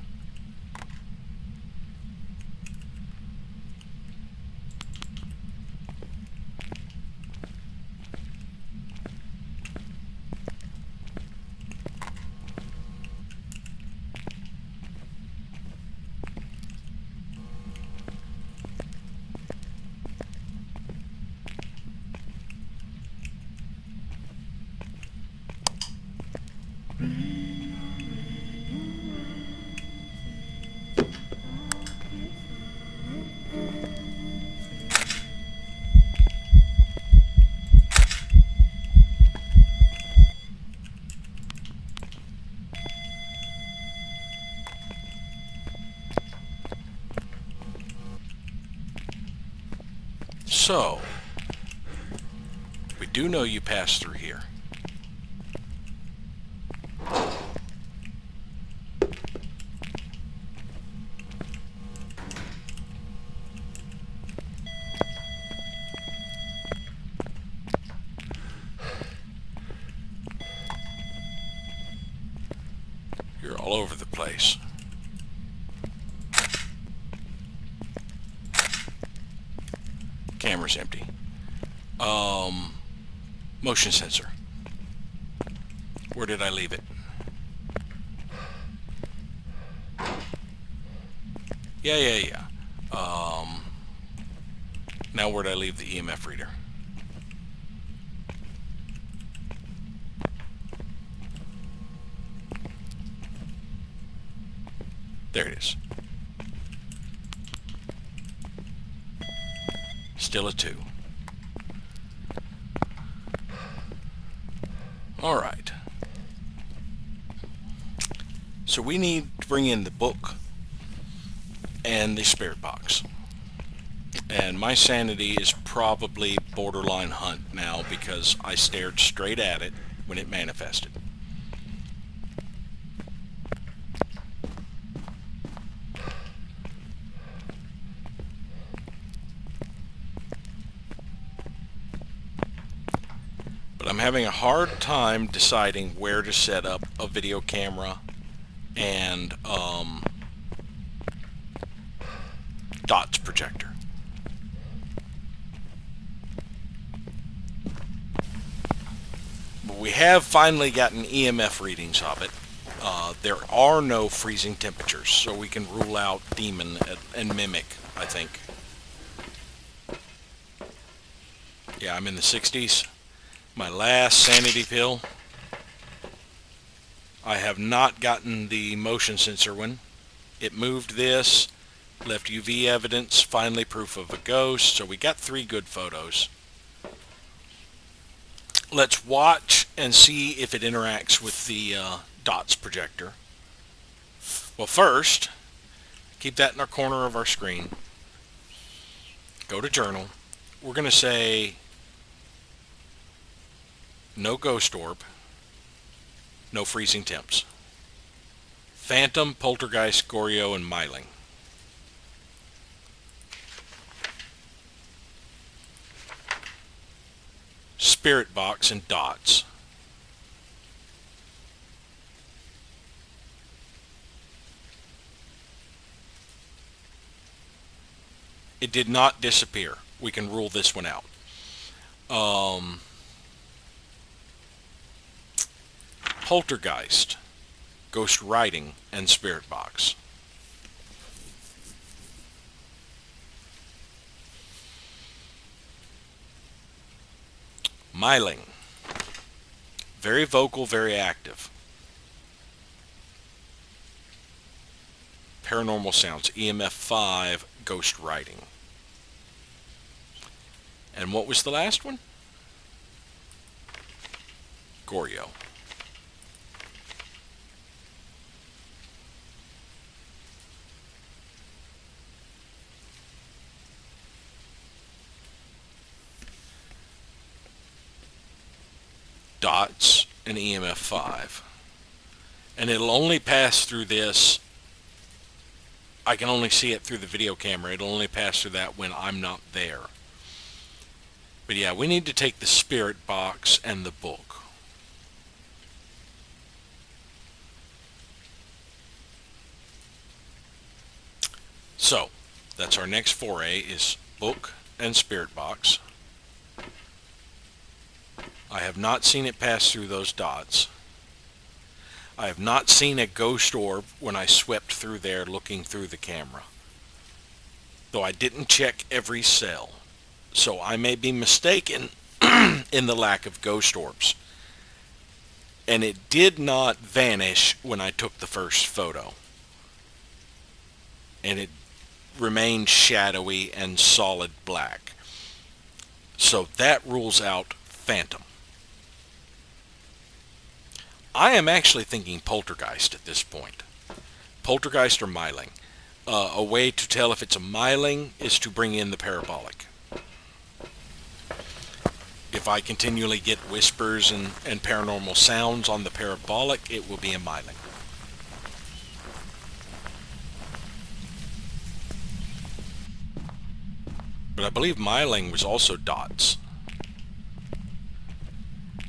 So, we do know you passed through here. You're all over the place. Camera's empty. Motion sensor. Where did I leave it? Yeah. Now where did I leave the EMF reader? There it is. Still a 2. Alright. So we need to bring in the book and the spirit box. And my sanity is probably borderline hunt now because I stared straight at it when it manifested. But I'm having a hard time deciding where to set up a video camera and dots projector. But we have finally gotten EMF readings of it. There are no freezing temperatures, so we can rule out demon and mimic, I think. Yeah, I'm in the 60s. My last sanity pill. I have not gotten the motion sensor one. It moved this, left UV evidence, finally proof of a ghost, so we got 3 good photos. Let's watch and see if it interacts with the dots projector. Well, first, keep that in our corner of our screen. Go to journal. We're going to say no ghost orb, no freezing temps. Phantom, poltergeist, Goryo, and Myling. Spirit box and dots. It did not disappear. We can rule this one out. Poltergeist, ghost writing, and spirit box. Myling, very vocal, very active. Paranormal sounds, EMF 5, ghost writing. And what was the last one? Goryo. Dots and EMF 5. And it'll only pass through this. I can only see it through the video camera. It'll only pass through that when I'm not there. But yeah, we need to take the spirit box and the book. So, that's our next foray, is book and spirit box. I have not seen it pass through those dots. I have not seen a ghost orb when I swept through there looking through the camera. Though I didn't check every cell. So I may be mistaken in the lack of ghost orbs. And it did not vanish when I took the first photo. And it remained shadowy and solid black. So that rules out phantom. I am actually thinking poltergeist at this point. Poltergeist or Myling. A way to tell if it's a Myling is to bring in the parabolic. if I continually get whispers and paranormal sounds on the parabolic, it will be a myling. But I believe myling was also dots.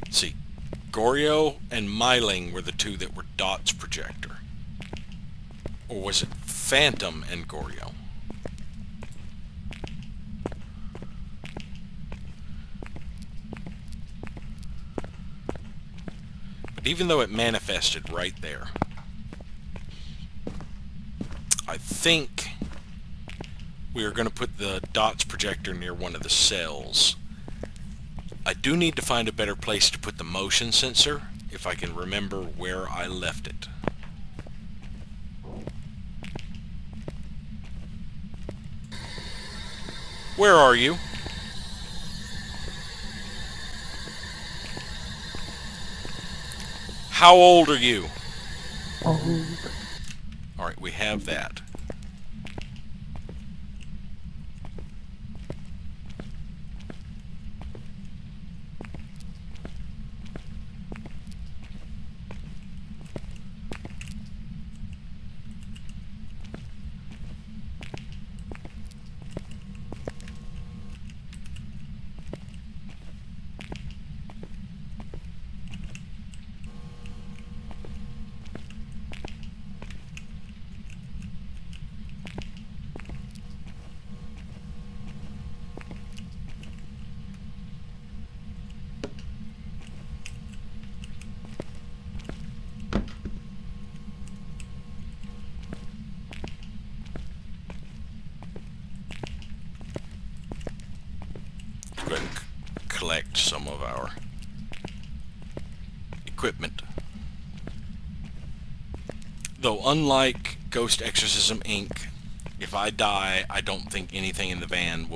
Let's see, Goryo and myling were the two that were dots projector. Or was it Phantom and Goryo? But even though it manifested right there, I think we are going to put the dots projector near one of the cells. I do need to find a better place to put the motion sensor, if I can remember where I left it. Where are you? How old are you? Old. Alright, we have that. Go ahead and collect some of our equipment. Though unlike Ghost Exorcism Inc., if I die, I don't think anything in the van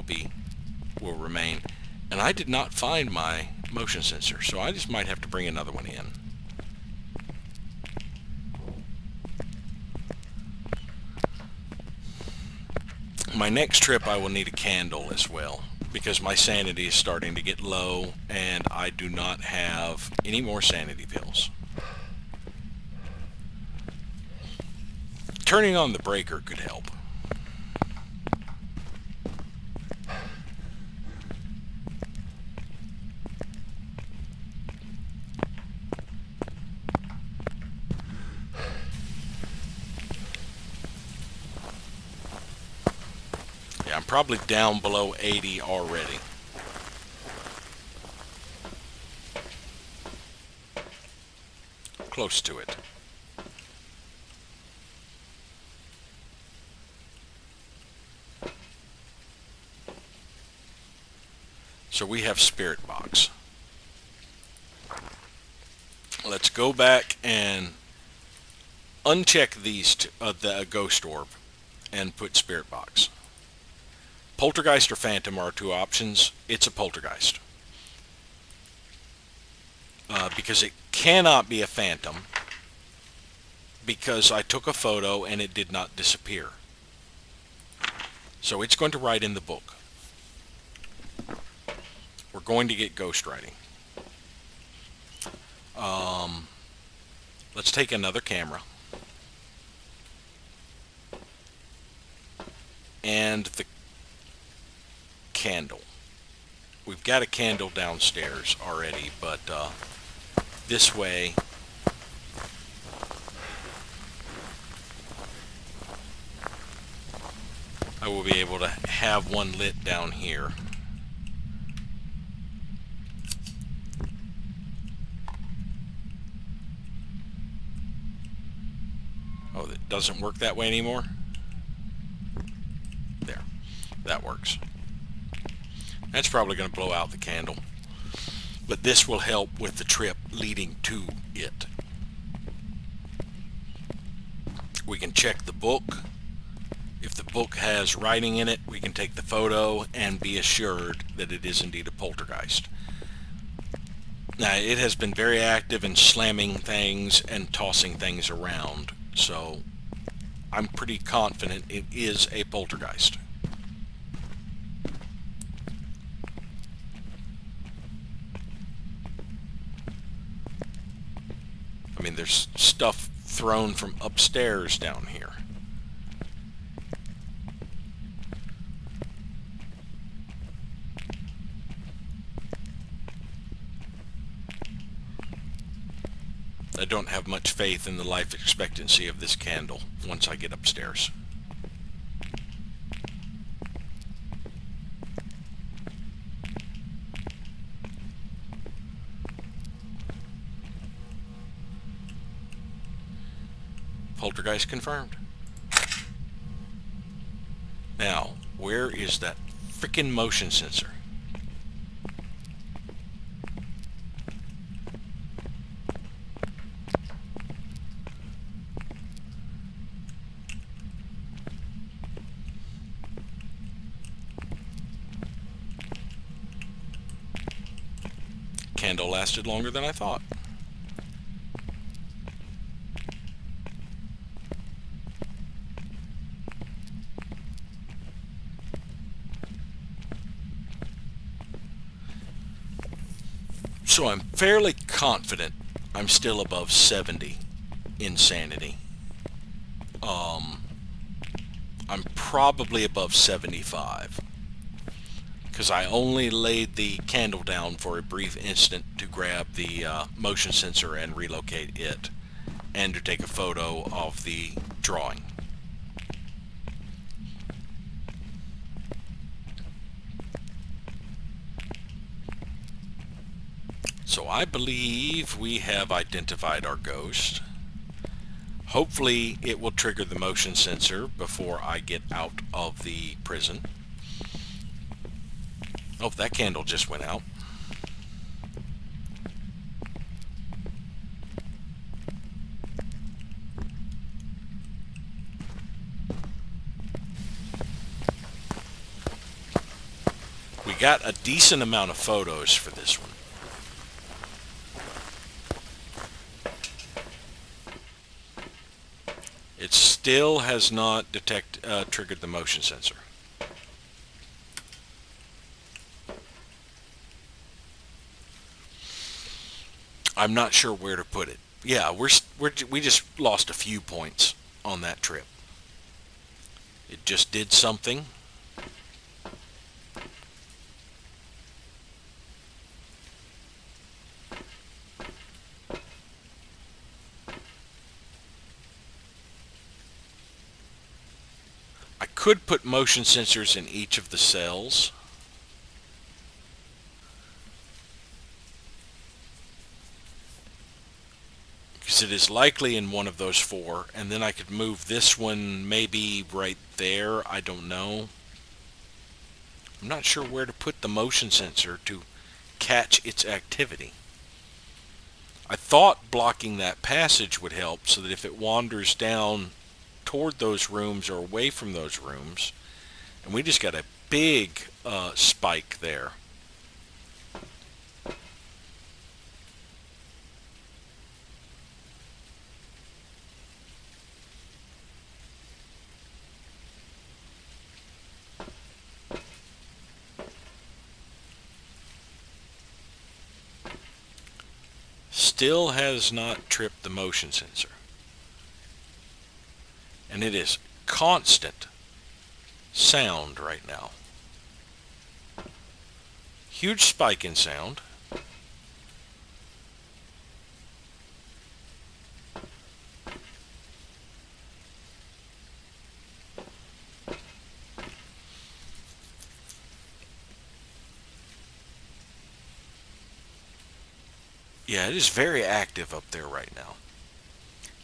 will remain. And I did not find my motion sensor, so I just might have to bring another one in. My next trip I will need a candle as well, because my sanity is starting to get low and I do not have any more sanity pills. Turning on the breaker could help. Yeah, I'm probably down below 80 already. Close to it. So we have Spirit Box. Let's go back and uncheck these the Ghost Orb and put Spirit Box. Poltergeist or Phantom are our two options. It's a Poltergeist. Because it cannot be a Phantom, because I took a photo and it did not disappear. So it's going to write in the book. We're going to get ghost writing. Let's take another camera. And the candle. We've got a candle downstairs already, but this way I will be able to have one lit down here. Oh, that doesn't work that way anymore? There. That works. That's probably going to blow out the candle. But this will help with the trip leading to it. We can check the book. If the book has writing in it, we can take the photo and be assured that it is indeed a poltergeist. Now, it has been very active in slamming things and tossing things around, so I'm pretty confident it is a poltergeist. there's stuff thrown from upstairs down here. I don't have much faith in the life expectancy of this candle once I get upstairs. Poltergeist confirmed. Now, where is that frickin' motion sensor? Candle lasted longer than I thought. So I'm fairly confident I'm still above 70 insanity. I'm probably above 75 because I only laid the candle down for a brief instant to grab the motion sensor and relocate it and to take a photo of the drawing. So I believe we have identified our ghost. Hopefully it will trigger the motion sensor before I get out of the prison. Oh, that candle just went out. We got a decent amount of photos for this one. It still has not triggered the motion sensor. I'm not sure where to put it. Yeah, we just lost a few points on that trip. It just did something. I could put motion sensors in each of the cells. Because it is likely in one of those four, and then I could move this one maybe right there. I don't know. I'm not sure where to put the motion sensor to catch its activity. I thought blocking that passage would help so that if it wanders down toward those rooms or away from those rooms, and we just got a big spike there. Still has not tripped the motion sensor. And it is constant sound right now. Huge spike in sound. Yeah, it is very active up there right now.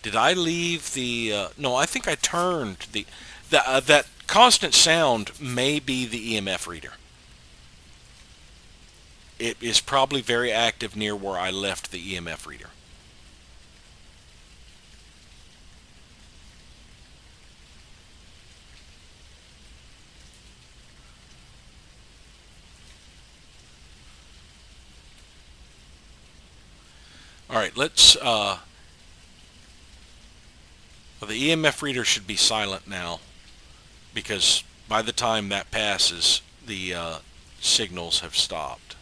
Did I leave the... no, I think I turned the... that constant sound may be the EMF reader. It is probably very active near where I left the EMF reader. Alright, let's... well, the EMF reader should be silent now, because by the time that passes, the signals have stopped.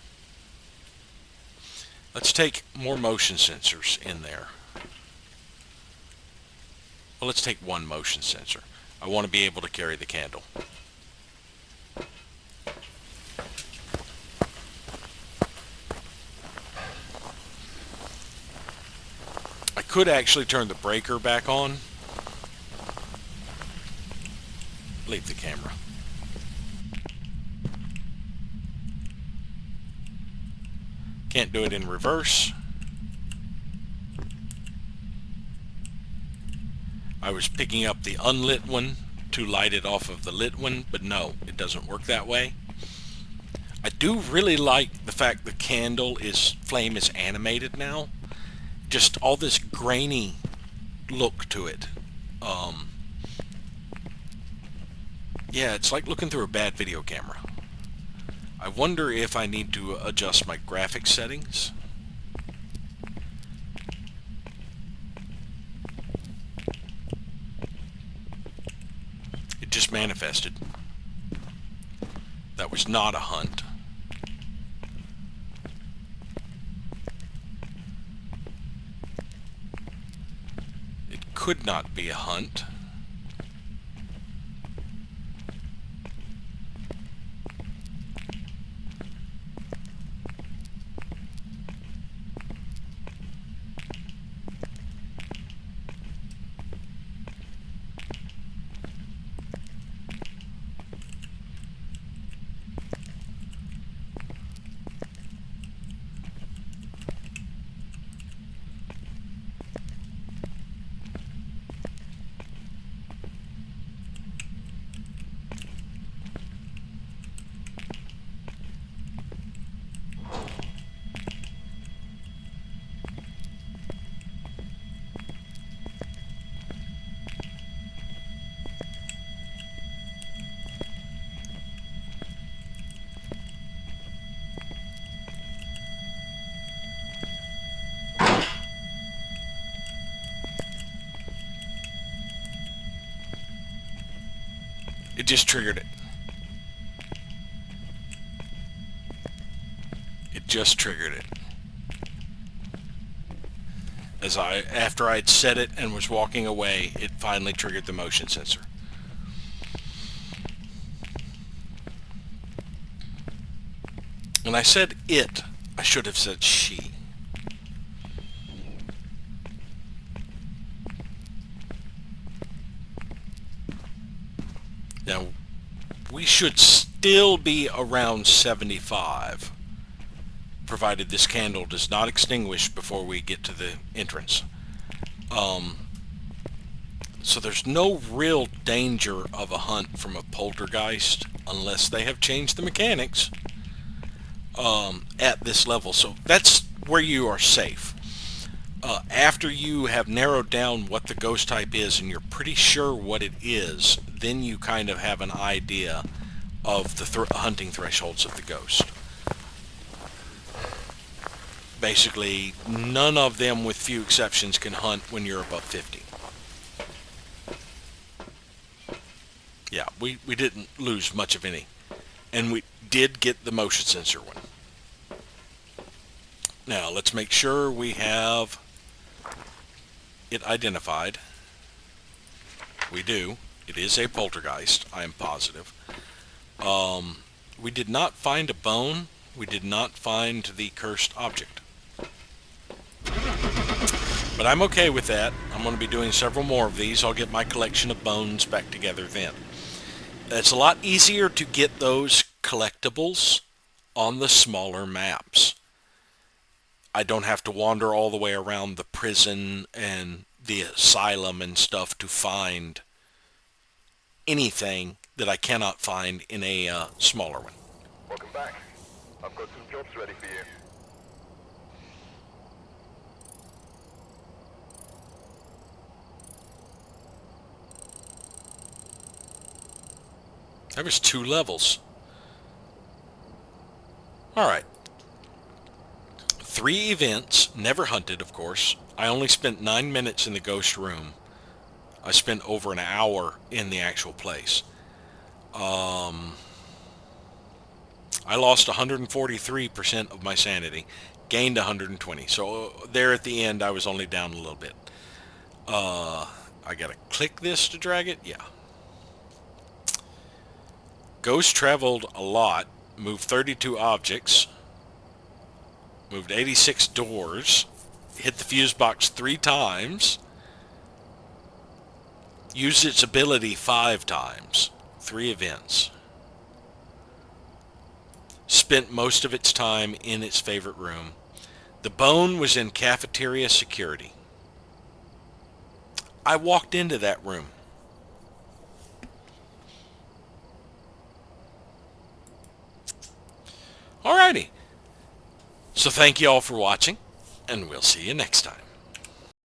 Let's take more motion sensors in there. Well, let's take one motion sensor. I want to be able to carry the candle. I could actually turn the breaker back on. Leave the camera. Can't do it in reverse. I was picking up the unlit one to light it off of the lit one, but no, it doesn't work that way. I do really like the fact the flame is animated now. Just all this grainy look to it. Yeah, it's like looking through a bad video camera. I wonder if I need to adjust my graphics settings. It just manifested. That was not a hunt. It could not be a hunt. It just triggered it. It just triggered it. After I'd set it and was walking away, it finally triggered the motion sensor. And I said it. I should have said she. Now, we should still be around 75, provided this candle does not extinguish before we get to the entrance. So there's no real danger of a hunt from a poltergeist unless they have changed the mechanics at this level. So that's where you are safe. After you have narrowed down what the ghost type is and you're pretty sure what it is, then you kind of have an idea of the hunting thresholds of the ghost. Basically, none of them, with few exceptions, can hunt when you're above 50. Yeah, we didn't lose much of any. And we did get the motion sensor one. Now, let's make sure we have it identified. We do. It is a poltergeist, I am positive. We did not find a bone. We did not find the cursed object. But I'm okay with that. I'm going to be doing several more of these. I'll get my collection of bones back together then. It's a lot easier to get those collectibles on the smaller maps. I don't have to wander all the way around the prison and the asylum and stuff to find anything that I cannot find in a smaller one. Welcome back. I've got some jobs ready for you. There was 2 levels. Alright. 3 events, never hunted, of course. I only spent 9 minutes in the ghost room. I spent over an hour in the actual place. I lost 143% of my sanity, gained 120. So there at the end, I was only down a little bit. I I gotta click this to drag it? Yeah. Ghost traveled a lot, moved 32 objects, moved 86 doors, hit the fuse box 3 times, used its ability 5 times, 3 events. Spent most of its time in its favorite room. The bone was in cafeteria security. I walked into that room. Alrighty. So thank you all for watching, and we'll see you next time.